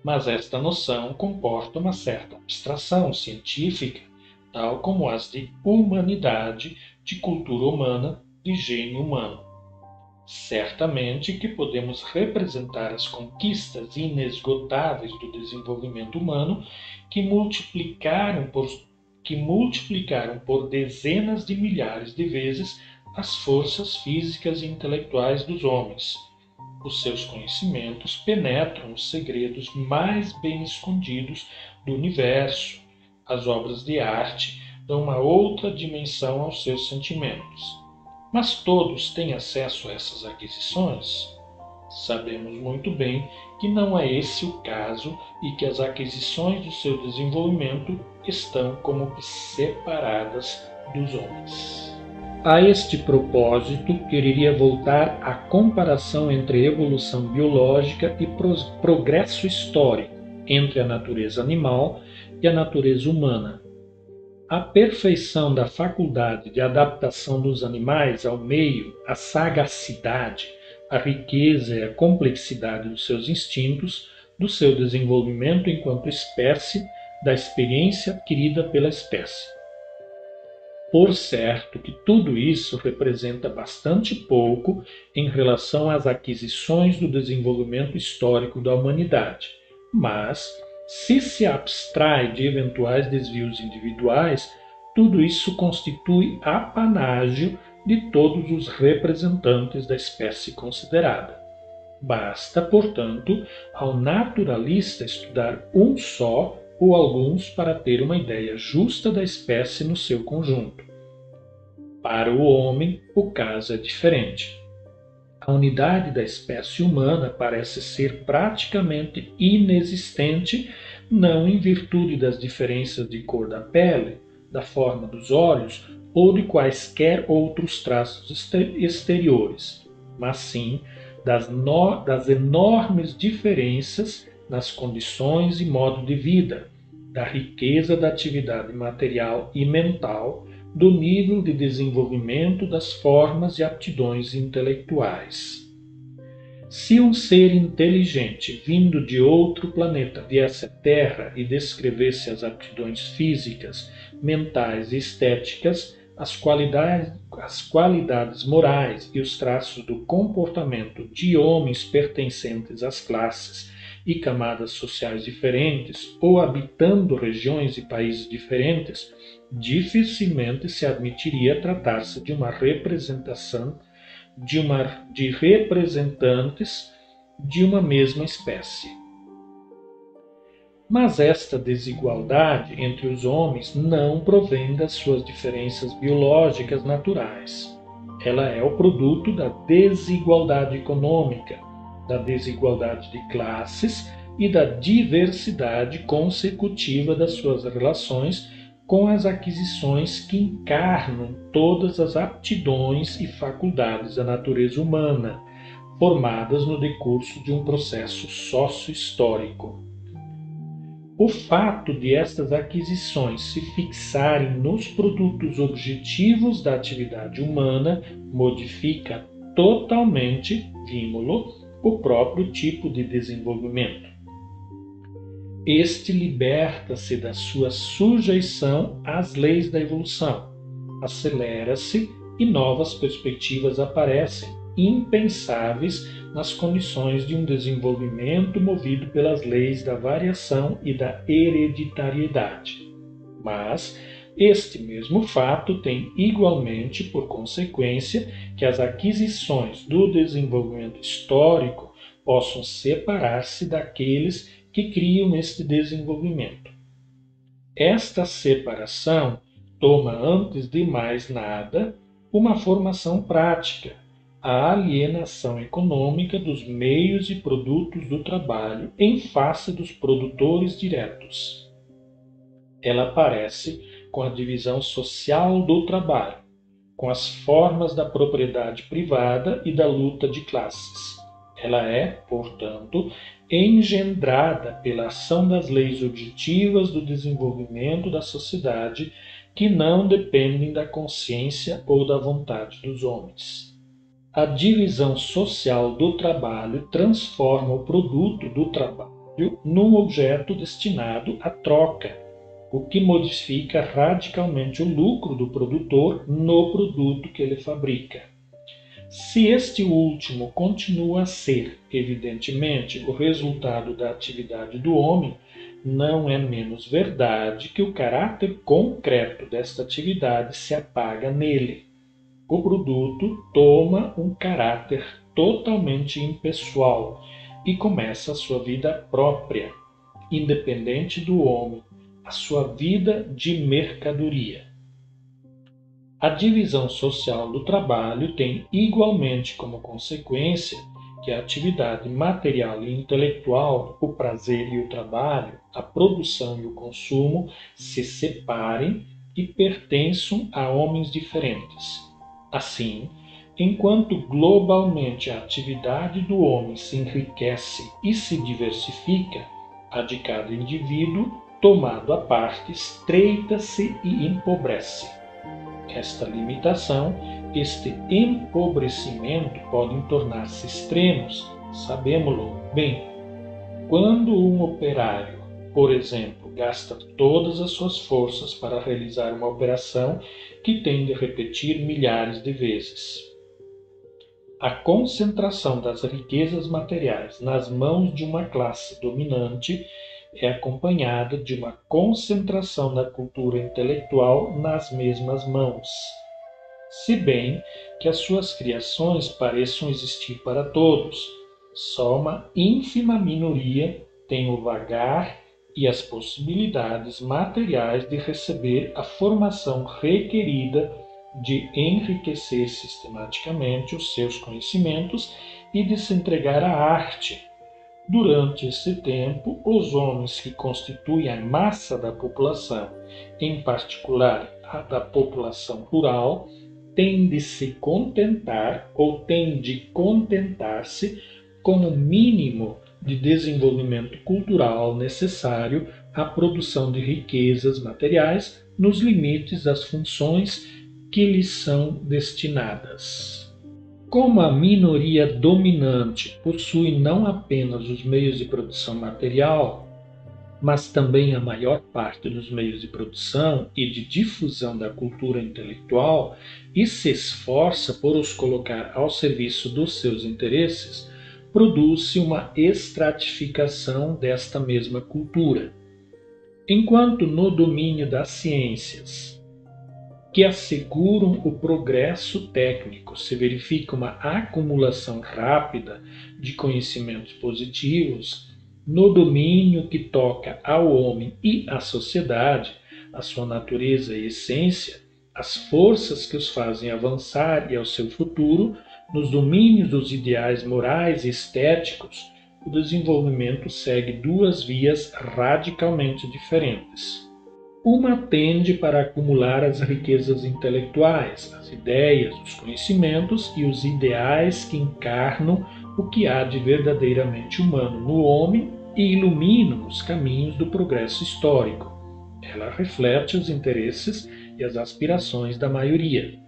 Mas esta noção comporta uma certa abstração científica, tal como as de humanidade, de cultura humana, de gênio humano. Certamente que podemos representar as conquistas inesgotáveis do desenvolvimento humano que multiplicaram por dezenas de milhares de vezes as forças físicas e intelectuais dos homens. Os seus conhecimentos penetram os segredos mais bem escondidos do universo. As obras de arte dão uma outra dimensão aos seus sentimentos. Mas todos têm acesso a essas aquisições? Sabemos muito bem que não é esse o caso e que as aquisições do seu desenvolvimento estão como que separadas dos homens. A este propósito, quereria voltar à comparação entre evolução biológica e progresso histórico entre a natureza animal e a natureza humana. A perfeição da faculdade de adaptação dos animais ao meio, a sagacidade, a riqueza e a complexidade dos seus instintos, do seu desenvolvimento enquanto espécie, da experiência adquirida pela espécie. Por certo que tudo isso representa bastante pouco em relação às aquisições do desenvolvimento histórico da humanidade, mas, se abstrai de eventuais desvios individuais, tudo isso constitui apanágio de todos os representantes da espécie considerada. Basta, portanto, ao naturalista estudar um só ou alguns para ter uma ideia justa da espécie no seu conjunto. Para o homem, o caso é diferente. A unidade da espécie humana parece ser praticamente inexistente, não em virtude das diferenças de cor da pele, da forma dos olhos ou de quaisquer outros traços exteriores, mas sim das enormes diferenças nas condições e modo de vida, da riqueza da atividade material e mental, do nível de desenvolvimento das formas e aptidões intelectuais. Se um ser inteligente vindo de outro planeta viesse à Terra e descrevesse as aptidões físicas, mentais e estéticas, as qualidades morais e os traços do comportamento de homens pertencentes às classes e camadas sociais diferentes ou habitando regiões e países diferentes, dificilmente se admitiria tratar-se de uma representação de representantes de uma mesma espécie. Mas esta desigualdade entre os homens não provém das suas diferenças biológicas naturais. Ela é o produto da desigualdade econômica, da desigualdade de classes e da diversidade consecutiva das suas relações com as aquisições que encarnam todas as aptidões e faculdades da natureza humana, formadas no decurso de um processo sócio-histórico. O fato de estas aquisições se fixarem nos produtos objetivos da atividade humana modifica totalmente, vimos-lo, o próprio tipo de desenvolvimento. Este liberta-se da sua sujeição às leis da evolução, acelera-se e novas perspectivas aparecem, impensáveis nas condições de um desenvolvimento movido pelas leis da variação e da hereditariedade. Mas este mesmo fato tem igualmente por consequência que as aquisições do desenvolvimento histórico possam separar-se daqueles que criam este desenvolvimento. Esta separação toma antes de mais nada uma formação prática, a alienação econômica dos meios e produtos do trabalho em face dos produtores diretos. Ela aparece com a divisão social do trabalho, com as formas da propriedade privada e da luta de classes. Ela é, portanto, engendrada pela ação das leis objetivas do desenvolvimento da sociedade que não dependem da consciência ou da vontade dos homens. A divisão social do trabalho transforma o produto do trabalho num objeto destinado à troca, o que modifica radicalmente o lucro do produtor no produto que ele fabrica. Se este último continua a ser, evidentemente, o resultado da atividade do homem, não é menos verdade que o caráter concreto desta atividade se apaga nele. O produto toma um caráter totalmente impessoal e começa a sua vida própria, independente do homem, a sua vida de mercadoria. A divisão social do trabalho tem igualmente como consequência que a atividade material e intelectual, o prazer e o trabalho, a produção e o consumo se separem e pertençam a homens diferentes. Assim, enquanto globalmente a atividade do homem se enriquece e se diversifica, a de cada indivíduo, tomado à parte, estreita-se e empobrece. Esta limitação, este empobrecimento podem tornar-se extremos, sabemos-lo bem. Quando um operário, por exemplo, gasta todas as suas forças para realizar uma operação que tem de repetir milhares de vezes. A concentração das riquezas materiais nas mãos de uma classe dominante é acompanhada de uma concentração da cultura intelectual nas mesmas mãos. Se bem que as suas criações pareçam existir para todos, só uma ínfima minoria tem o vagar e as possibilidades materiais de receber a formação requerida de enriquecer sistematicamente os seus conhecimentos e de se entregar à arte. Durante esse tempo, os homens que constituem a massa da população, em particular a da população rural, têm de se contentar ou têm de contentar-se com o mínimo de desenvolvimento cultural necessário à produção de riquezas materiais nos limites das funções que lhes são destinadas. Como a minoria dominante possui não apenas os meios de produção material, mas também a maior parte dos meios de produção e de difusão da cultura intelectual e se esforça por os colocar ao serviço dos seus interesses, produz-se uma estratificação desta mesma cultura. Enquanto no domínio das ciências, que asseguram o progresso técnico, se verifica uma acumulação rápida de conhecimentos positivos, no domínio que toca ao homem e à sociedade, a sua natureza e essência, as forças que os fazem avançar e ao seu futuro, nos domínios dos ideais morais e estéticos, o desenvolvimento segue duas vias radicalmente diferentes. Uma tende para acumular as riquezas intelectuais, as ideias, os conhecimentos e os ideais que encarnam o que há de verdadeiramente humano no homem e iluminam os caminhos do progresso histórico. Ela reflete os interesses e as aspirações da maioria.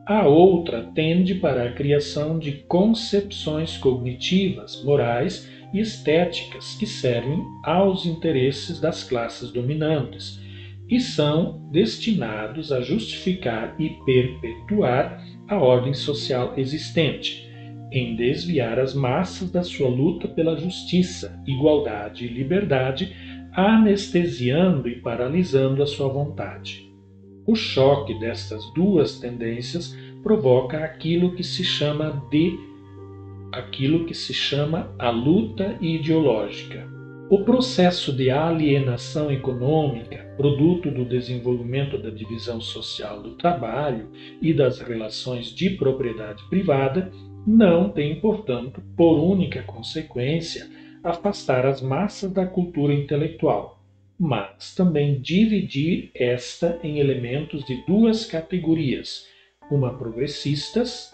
A outra tende para a criação de concepções cognitivas, morais e estéticas que servem aos interesses das classes dominantes e são destinados a justificar e perpetuar a ordem social existente, em desviar as massas da sua luta pela justiça, igualdade e liberdade, anestesiando e paralisando a sua vontade. O choque destas duas tendências provoca aquilo que se chama a luta ideológica. O processo de alienação econômica, produto do desenvolvimento da divisão social do trabalho e das relações de propriedade privada, não tem, portanto, por única consequência, afastar as massas da cultura intelectual, mas também dividir esta em elementos de duas categorias, uma progressistas,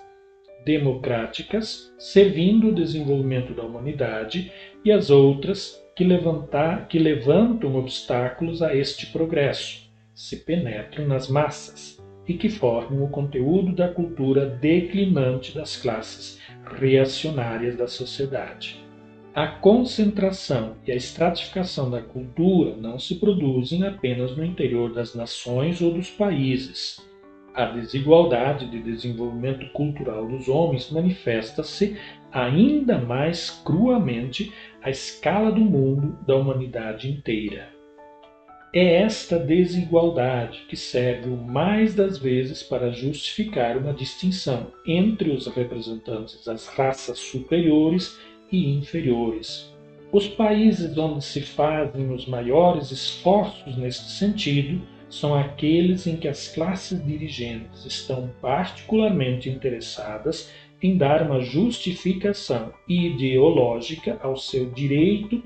democráticas, servindo o desenvolvimento da humanidade, e as outras que levantam obstáculos a este progresso, se penetram nas massas e que formam o conteúdo da cultura declinante das classes reacionárias da sociedade. A concentração e a estratificação da cultura não se produzem apenas no interior das nações ou dos países. A desigualdade de desenvolvimento cultural dos homens manifesta-se ainda mais cruamente à escala do mundo, da humanidade inteira. É esta desigualdade que serve o mais das vezes para justificar uma distinção entre os representantes das raças superiores e inferiores. Os países onde se fazem os maiores esforços neste sentido são aqueles em que as classes dirigentes estão particularmente interessadas em dar uma justificação ideológica ao seu direito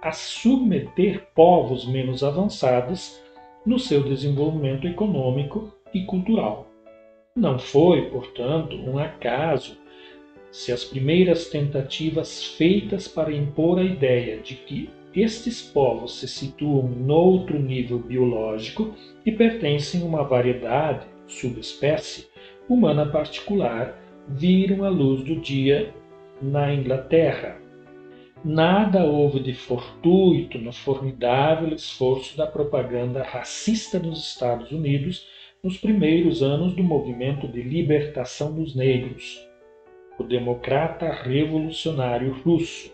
a submeter povos menos avançados no seu desenvolvimento econômico e cultural. Não foi, portanto, um acaso se as primeiras tentativas feitas para impor a ideia de que estes povos se situam noutro nível biológico e pertencem a uma variedade, subespécie, humana particular, viram a luz do dia na Inglaterra. Nada houve de fortuito no formidável esforço da propaganda racista dos Estados Unidos nos primeiros anos do movimento de libertação dos negros. O democrata revolucionário russo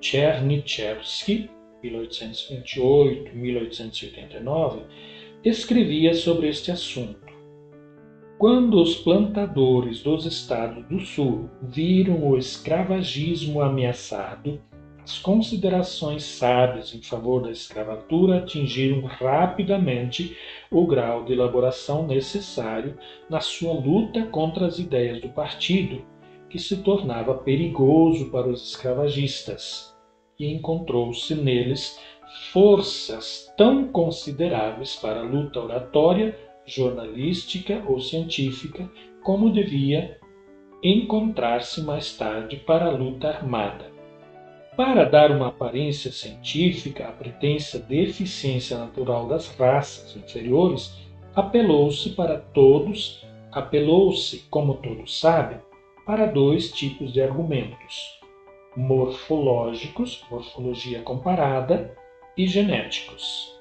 Chernyshevsky, 1828-1889, escrevia sobre este assunto. Quando os plantadores dos estados do sul viram o escravagismo ameaçado, as considerações sábias em favor da escravatura atingiram rapidamente o grau de elaboração necessário na sua luta contra as ideias do partido, que se tornava perigoso para os escravagistas, e encontrou-se neles forças tão consideráveis para a luta oratória, jornalística ou científica, como devia encontrar-se mais tarde para a luta armada. Para dar uma aparência científica à pretensa deficiência natural das raças inferiores, apelou-se, como todos sabem, para dois tipos de argumentos: morfológicos, morfologia comparada, e genéticos.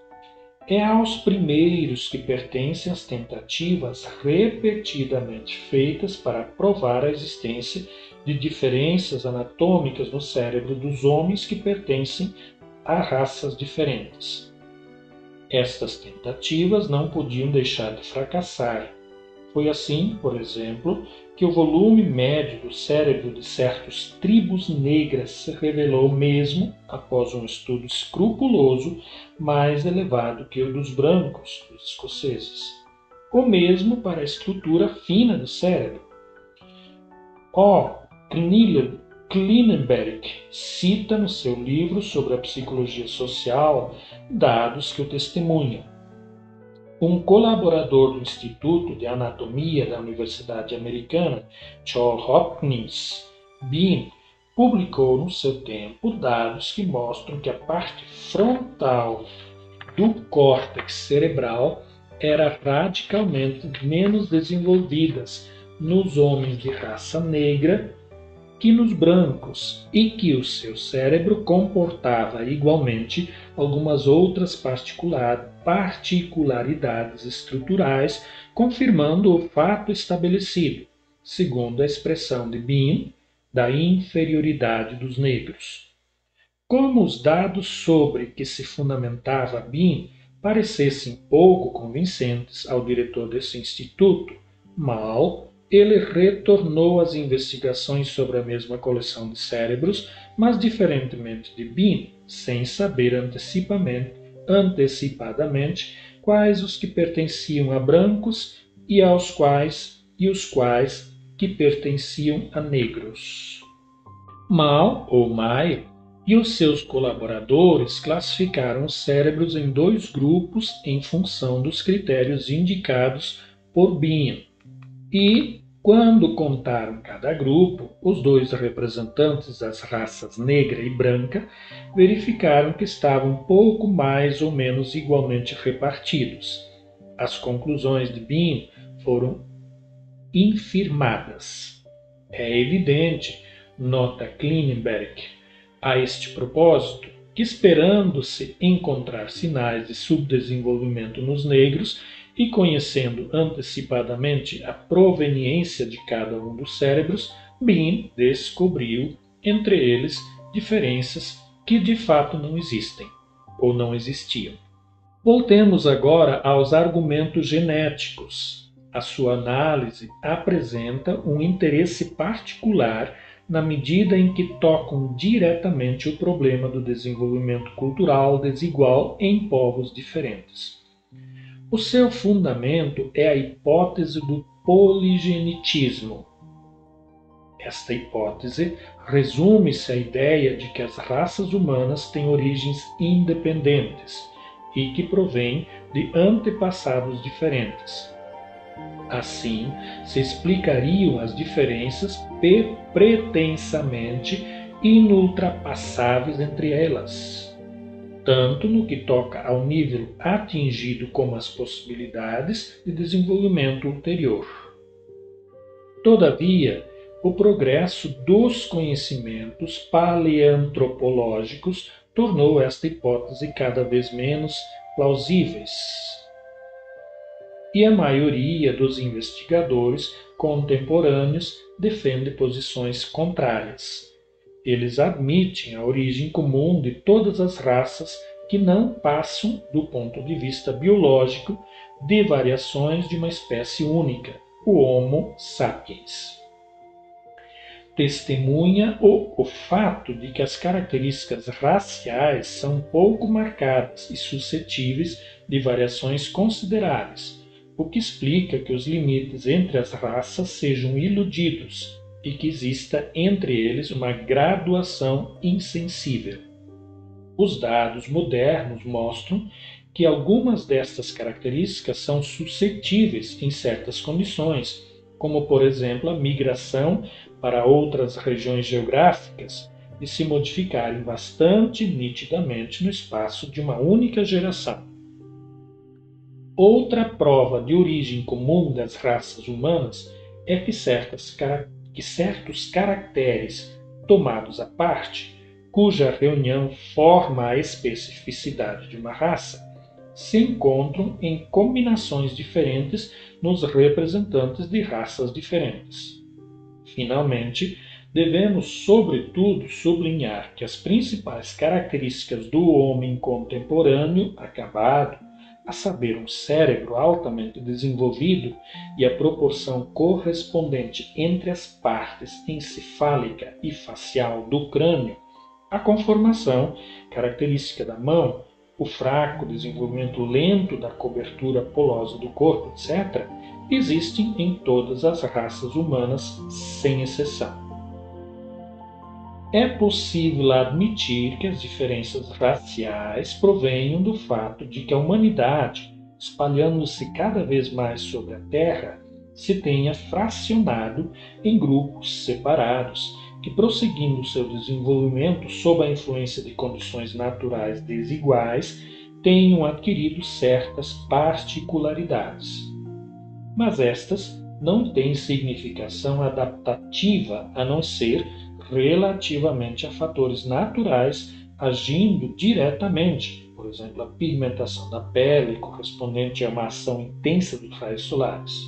É aos primeiros que pertencem as tentativas repetidamente feitas para provar a existência de diferenças anatômicas no cérebro dos homens que pertencem a raças diferentes. Estas tentativas não podiam deixar de fracassar. Foi assim, por exemplo, que o volume médio do cérebro de certas tribos negras se revelou mesmo, após um estudo escrupuloso, mais elevado que o dos brancos, dos escoceses. O mesmo para a estrutura fina do cérebro. Klinenberg cita no seu livro sobre a psicologia social dados que o testemunham. Um colaborador do Instituto de Anatomia da Universidade Americana, Johns Hopkins, Bean, publicou no seu tempo dados que mostram que a parte frontal do córtex cerebral era radicalmente menos desenvolvidas nos homens de raça negra que nos brancos e que o seu cérebro comportava igualmente algumas outras particularidades estruturais, confirmando o fato estabelecido, segundo a expressão de Bean, da inferioridade dos negros. Como os dados sobre que se fundamentava Bean parecessem pouco convincentes ao diretor desse instituto, mal ele retornou às investigações sobre a mesma coleção de cérebros, mas diferentemente de Bean, sem saber antecipadamente quais os que pertenciam a brancos e os quais que pertenciam a negros. Mal ou May e os seus colaboradores classificaram os cérebros em dois grupos em função dos critérios indicados por Bean. E, quando contaram cada grupo, os dois representantes das raças negra e branca verificaram que estavam pouco mais ou menos igualmente repartidos. As conclusões de Bean foram infirmadas. É evidente, nota Klinenberg, a este propósito, que esperando-se encontrar sinais de subdesenvolvimento nos negros, e conhecendo antecipadamente a proveniência de cada um dos cérebros, Bean descobriu entre eles diferenças que de fato não existem, ou não existiam. Voltemos agora aos argumentos genéticos. A sua análise apresenta um interesse particular na medida em que tocam diretamente o problema do desenvolvimento cultural desigual em povos diferentes. O seu fundamento é a hipótese do poligenitismo. Esta hipótese resume-se à ideia de que as raças humanas têm origens independentes e que provêm de antepassados diferentes. Assim, se explicariam as diferenças pretensamente inultrapassáveis entre elas, tanto no que toca ao nível atingido como as possibilidades de desenvolvimento ulterior. Todavia, o progresso dos conhecimentos paleantropológicos tornou esta hipótese cada vez menos plausíveis. E a maioria dos investigadores contemporâneos defende posições contrárias. Eles admitem a origem comum de todas as raças que não passam, do ponto de vista biológico, de variações de uma espécie única, o Homo sapiens. Testemunha o fato de que as características raciais são pouco marcadas e suscetíveis de variações consideráveis, o que explica que os limites entre as raças sejam iludidos e que exista entre eles uma graduação insensível. Os dados modernos mostram que algumas destas características são suscetíveis em certas condições, como por exemplo a migração para outras regiões geográficas, de se modificarem bastante nitidamente no espaço de uma única geração. Outra prova de origem comum das raças humanas é que certos caracteres tomados à parte, cuja reunião forma a especificidade de uma raça, se encontram em combinações diferentes nos representantes de raças diferentes. Finalmente, devemos sobretudo sublinhar que as principais características do homem contemporâneo acabado, a saber, um cérebro altamente desenvolvido e a proporção correspondente entre as partes encefálica e facial do crânio, a conformação característica da mão, o fraco desenvolvimento lento da cobertura polosa do corpo, etc., existem em todas as raças humanas, sem exceção. É possível admitir que as diferenças raciais provenham do fato de que a humanidade, espalhando-se cada vez mais sobre a Terra, se tenha fracionado em grupos separados, que, prosseguindo seu desenvolvimento sob a influência de condições naturais desiguais, tenham adquirido certas particularidades. Mas estas não têm significação adaptativa a não ser relativamente a fatores naturais agindo diretamente, por exemplo, a pigmentação da pele correspondente a uma ação intensa dos raios solares.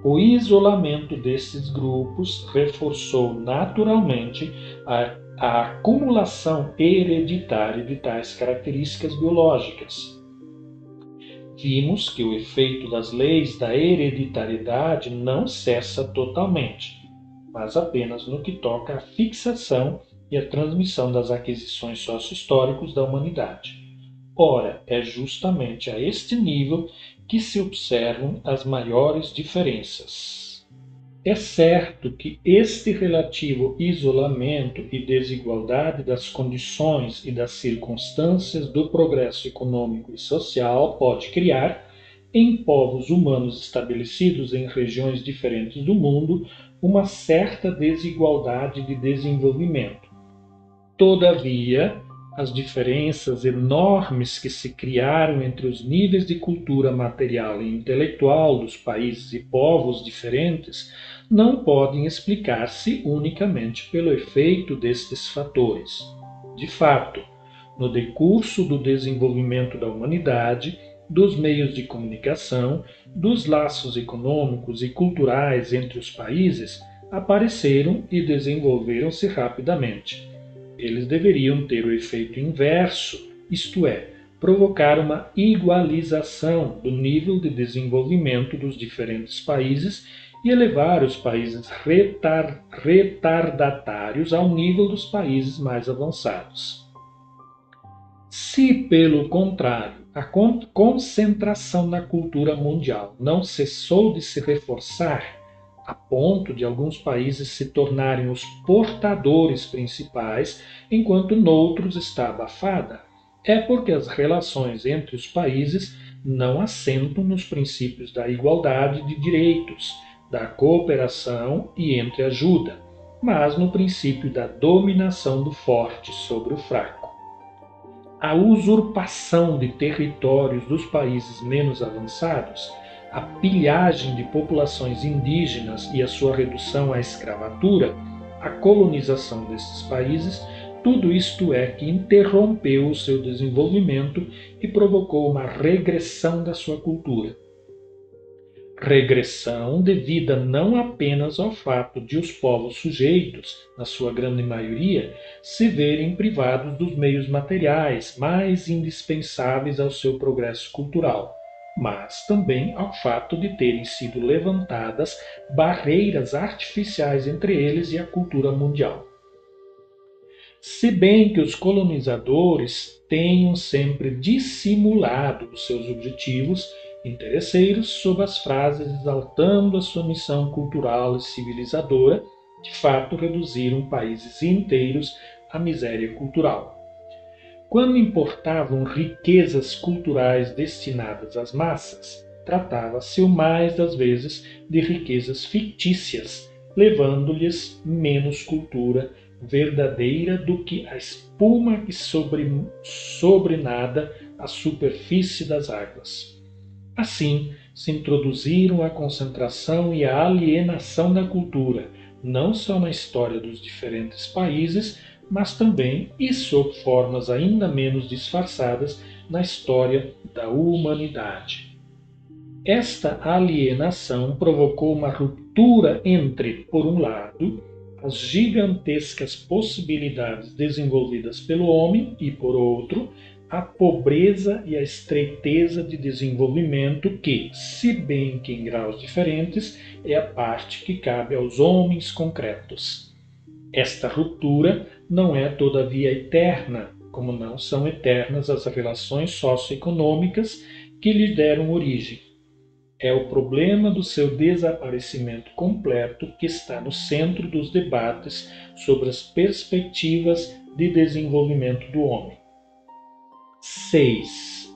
O isolamento desses grupos reforçou naturalmente a acumulação hereditária de tais características biológicas. Vimos que o efeito das leis da hereditariedade não cessa totalmente, mas apenas no que toca à fixação e à transmissão das aquisições sócio-históricas da humanidade. Ora, é justamente a este nível que se observam as maiores diferenças. É certo que este relativo isolamento e desigualdade das condições e das circunstâncias do progresso econômico e social pode criar, em povos humanos estabelecidos em regiões diferentes do mundo, uma certa desigualdade de desenvolvimento. Todavia, as diferenças enormes que se criaram entre os níveis de cultura material e intelectual dos países e povos diferentes não podem explicar-se unicamente pelo efeito destes fatores. De fato, no decurso do desenvolvimento da humanidade, dos meios de comunicação, dos laços econômicos e culturais entre os países, apareceram e desenvolveram-se rapidamente. Eles deveriam ter o efeito inverso, isto é, provocar uma igualização do nível de desenvolvimento dos diferentes países e elevar os países retardatários ao nível dos países mais avançados. Se, pelo contrário, a concentração na cultura mundial não cessou de se reforçar, a ponto de alguns países se tornarem os portadores principais, enquanto noutros está abafada, é porque as relações entre os países não assentam nos princípios da igualdade de direitos, da cooperação e entreajuda, mas no princípio da dominação do forte sobre o fraco. A usurpação de territórios dos países menos avançados, a pilhagem de populações indígenas e a sua redução à escravatura, a colonização desses países, tudo isto é que interrompeu o seu desenvolvimento e provocou uma regressão da sua cultura. Regressão devida não apenas ao fato de os povos sujeitos, na sua grande maioria, se verem privados dos meios materiais mais indispensáveis ao seu progresso cultural, mas também ao fato de terem sido levantadas barreiras artificiais entre eles e a cultura mundial. Se bem que os colonizadores tenham sempre dissimulado os seus objetivos interesseiros sob as frases exaltando a sua missão cultural e civilizadora, de fato reduziram países inteiros à miséria cultural. Quando importavam riquezas culturais destinadas às massas, tratava-se o mais das vezes de riquezas fictícias, levando-lhes menos cultura verdadeira do que a espuma que sobrenada a superfície das águas. Assim, se introduziram a concentração e a alienação da cultura, não só na história dos diferentes países, mas também, e sob formas ainda menos disfarçadas, na história da humanidade. Esta alienação provocou uma ruptura entre, por um lado, as gigantescas possibilidades desenvolvidas pelo homem e, por outro, a pobreza e a estreiteza de desenvolvimento que, se bem que em graus diferentes, é a parte que cabe aos homens concretos. Esta ruptura não é, todavia, eterna, como não são eternas as relações socioeconômicas que lhe deram origem. É o problema do seu desaparecimento completo que está no centro dos debates sobre as perspectivas de desenvolvimento do homem. 6.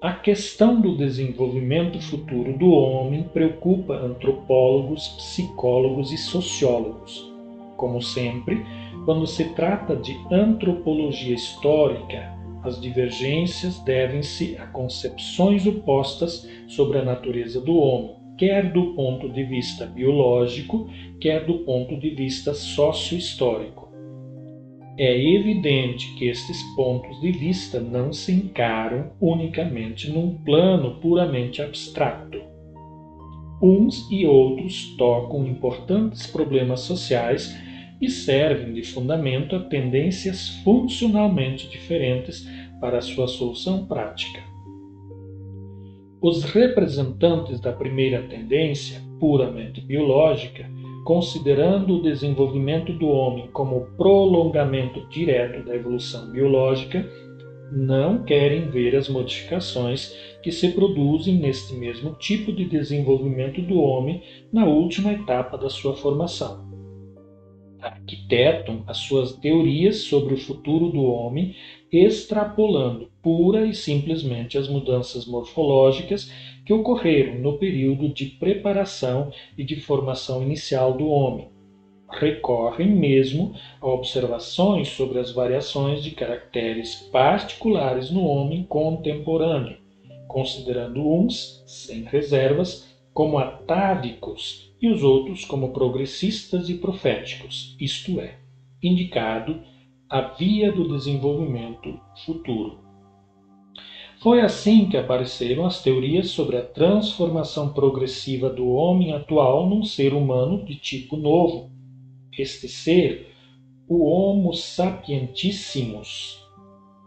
A questão do desenvolvimento futuro do homem preocupa antropólogos, psicólogos e sociólogos. Como sempre, quando se trata de antropologia histórica, as divergências devem-se a concepções opostas sobre a natureza do homem, quer do ponto de vista biológico, quer do ponto de vista socio-histórico. É evidente que estes pontos de vista não se encaram unicamente num plano puramente abstrato. Uns e outros tocam importantes problemas sociais e servem de fundamento a tendências funcionalmente diferentes para a sua solução prática. Os representantes da primeira tendência, puramente biológica, considerando o desenvolvimento do homem como prolongamento direto da evolução biológica, não querem ver as modificações que se produzem neste mesmo tipo de desenvolvimento do homem na última etapa da sua formação. Arquitetam as suas teorias sobre o futuro do homem, extrapolando pura e simplesmente as mudanças morfológicas que ocorreram no período de preparação e de formação inicial do homem. Recorrem mesmo a observações sobre as variações de caracteres particulares no homem contemporâneo, considerando uns, sem reservas, como atávicos e os outros como progressistas e proféticos, isto é, indicado a via do desenvolvimento futuro. Foi assim que apareceram as teorias sobre a transformação progressiva do homem atual num ser humano de tipo novo. Este ser, o Homo sapientissimus,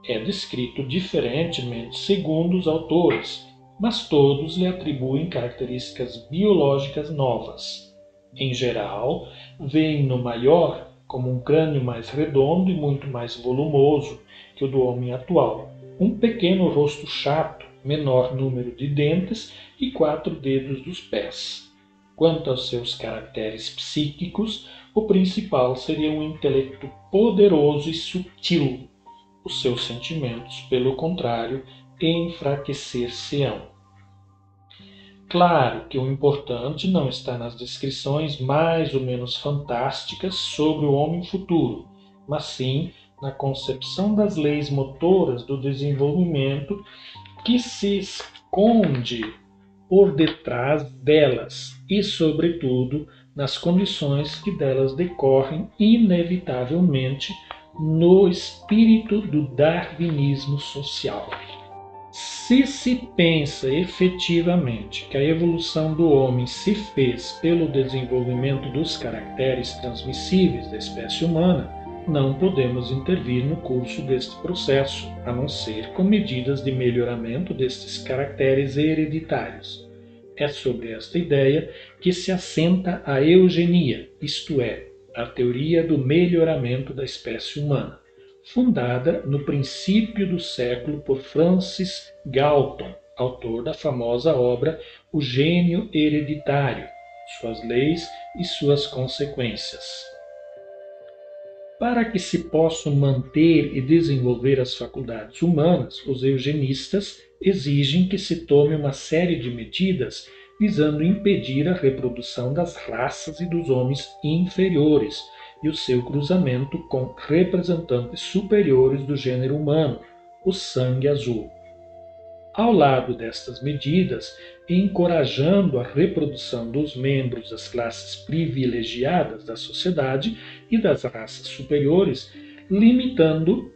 é descrito diferentemente segundo os autores, mas todos lhe atribuem características biológicas novas. Em geral, veem-no maior como um crânio mais redondo e muito mais volumoso que o do homem atual, um pequeno rosto chato, menor número de dentes e 4 dedos dos pés. Quanto aos seus caracteres psíquicos, o principal seria um intelecto poderoso e sutil. Os seus sentimentos, pelo contrário, enfraquecer-se-ão. Claro que o importante não está nas descrições mais ou menos fantásticas sobre o homem futuro, mas sim na concepção das leis motoras do desenvolvimento que se esconde por detrás delas e, sobretudo, nas condições que delas decorrem inevitavelmente no espírito do darwinismo social. Se se pensa efetivamente que a evolução do homem se fez pelo desenvolvimento dos caracteres transmissíveis da espécie humana, não podemos intervir no curso deste processo, a não ser com medidas de melhoramento destes caracteres hereditários. É sobre esta ideia que se assenta a eugenia, isto é, a teoria do melhoramento da espécie humana, fundada no princípio do século por Francis Galton, autor da famosa obra O Gênio Hereditário, Suas Leis e Suas Consequências. Para que se possam manter e desenvolver as faculdades humanas, os eugenistas exigem que se tome uma série de medidas visando impedir a reprodução das raças e dos homens inferiores e o seu cruzamento com representantes superiores do gênero humano, o sangue azul. Ao lado destas medidas, encorajando a reprodução dos membros das classes privilegiadas da sociedade e das raças superiores, limitando,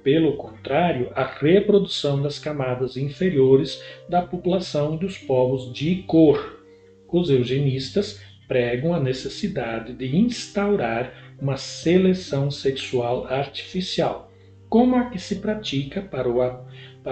pelo contrário, a reprodução das camadas inferiores da população e dos povos de cor. Os eugenistas pregam a necessidade de instaurar uma seleção sexual artificial, como a que se pratica para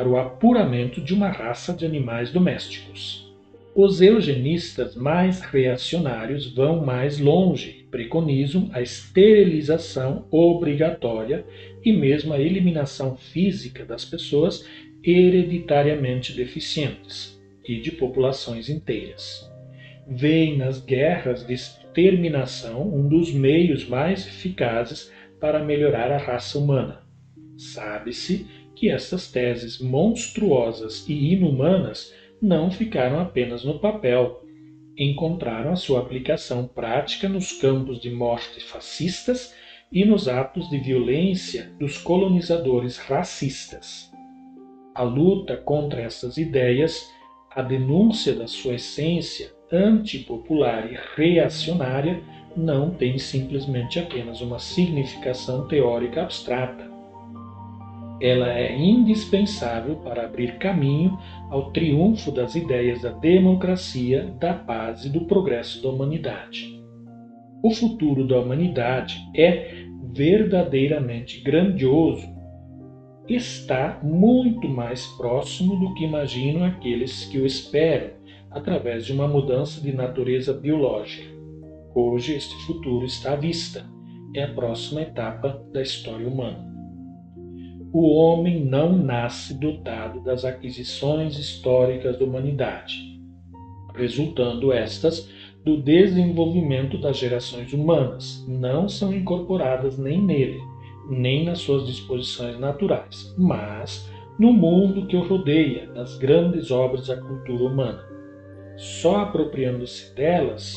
o apuramento de uma raça de animais domésticos. Os eugenistas mais reacionários vão mais longe e preconizam a esterilização obrigatória e mesmo a eliminação física das pessoas hereditariamente deficientes. e de populações inteiras. Veem nas guerras de exterminação um dos meios mais eficazes para melhorar a raça humana. Sabe-se que estas teses monstruosas e inumanas não ficaram apenas no papel, encontraram a sua aplicação prática nos campos de morte fascistas e nos atos de violência dos colonizadores racistas. A luta contra essas ideias, a denúncia da sua essência antipopular e reacionária, não tem simplesmente apenas uma significação teórica abstrata. Ela é indispensável para abrir caminho ao triunfo das ideias da democracia, da paz e do progresso da humanidade. O futuro da humanidade é verdadeiramente grandioso. Está muito mais próximo do que imaginam aqueles que o esperam, através de uma mudança de natureza biológica. Hoje este futuro está à vista. É a próxima etapa da história humana. O homem não nasce dotado das aquisições históricas da humanidade, resultando estas do desenvolvimento das gerações humanas. Não são incorporadas nem nele, nem nas suas disposições naturais, mas no mundo que o rodeia, nas grandes obras da cultura humana. Só apropriando-se delas,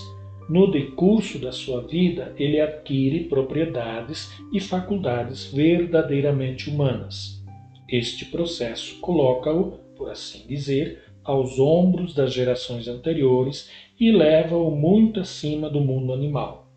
no decurso da sua vida, ele adquire propriedades e faculdades verdadeiramente humanas. Este processo coloca-o, por assim dizer, aos ombros das gerações anteriores e leva-o muito acima do mundo animal.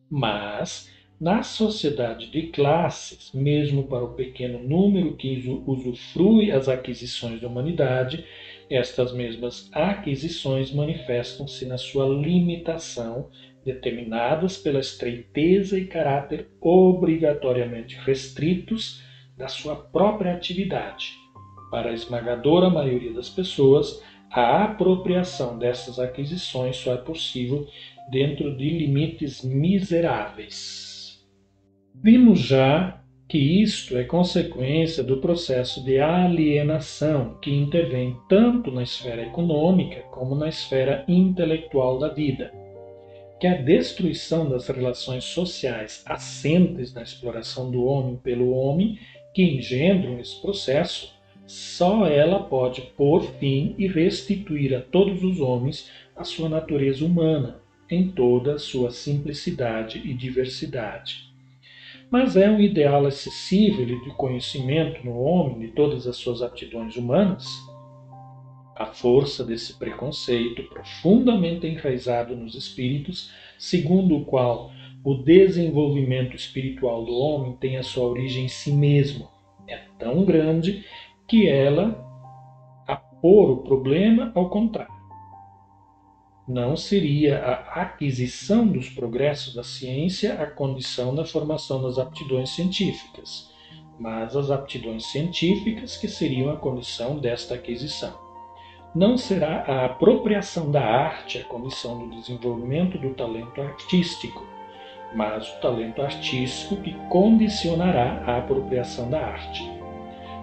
Mas, na sociedade de classes, mesmo para o pequeno número que usufrui as aquisições da humanidade, estas mesmas aquisições manifestam-se na sua limitação, determinadas pela estreiteza e caráter obrigatoriamente restritos da sua própria atividade. Para a esmagadora maioria das pessoas, a apropriação dessas aquisições só é possível dentro de limites miseráveis. Vimos já que isto é consequência do processo de alienação que intervém tanto na esfera econômica como na esfera intelectual da vida, que a destruição das relações sociais assentes na exploração do homem pelo homem que engendram esse processo, só ela pode pôr fim e restituir a todos os homens a sua natureza humana, em toda a sua simplicidade e diversidade. Mas é um ideal excessivo de conhecimento no homem de todas as suas aptidões humanas? A força desse preconceito profundamente enraizado nos espíritos, segundo o qual o desenvolvimento espiritual do homem tem a sua origem em si mesmo, é tão grande que ela apor o problema ao contrário. Não seria a aquisição dos progressos da ciência a condição da formação das aptidões científicas, mas as aptidões científicas que seriam a condição desta aquisição. Não será a apropriação da arte a condição do desenvolvimento do talento artístico, mas o talento artístico que condicionará a apropriação da arte.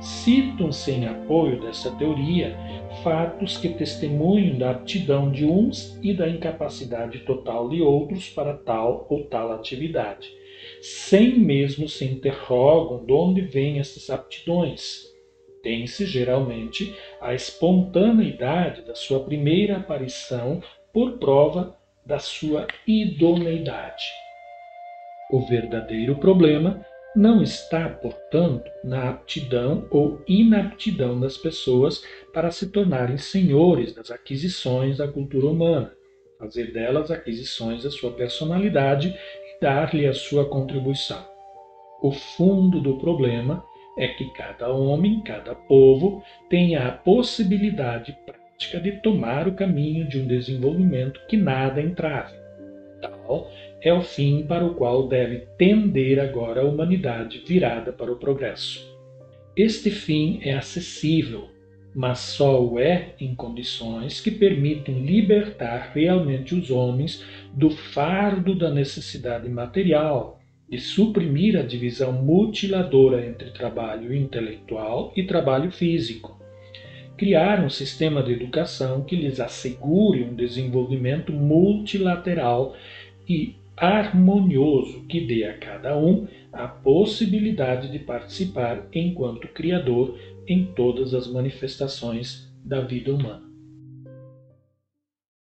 Citam-se em apoio dessa teoria fatos que testemunham da aptidão de uns e da incapacidade total de outros para tal ou tal atividade, sem mesmo se interrogam de onde vêm essas aptidões. Tem-se geralmente a espontaneidade da sua primeira aparição por prova da sua idoneidade. O verdadeiro problema não está, portanto, na aptidão ou inaptidão das pessoas para se tornarem senhores das aquisições da cultura humana, fazer delas aquisições da sua personalidade e dar-lhe a sua contribuição. O fundo do problema é que cada homem, cada povo, tenha a possibilidade prática de tomar o caminho de um desenvolvimento que nada entrave. Tal é o fim para o qual deve tender agora a humanidade virada para o progresso. Este fim é acessível, mas só o é em condições que permitam libertar realmente os homens do fardo da necessidade material, de suprimir a divisão mutiladora entre trabalho intelectual e trabalho físico. criar um sistema de educação que lhes assegure um desenvolvimento multilateral e harmonioso que dê a cada um a possibilidade de participar enquanto criador em todas as manifestações da vida humana.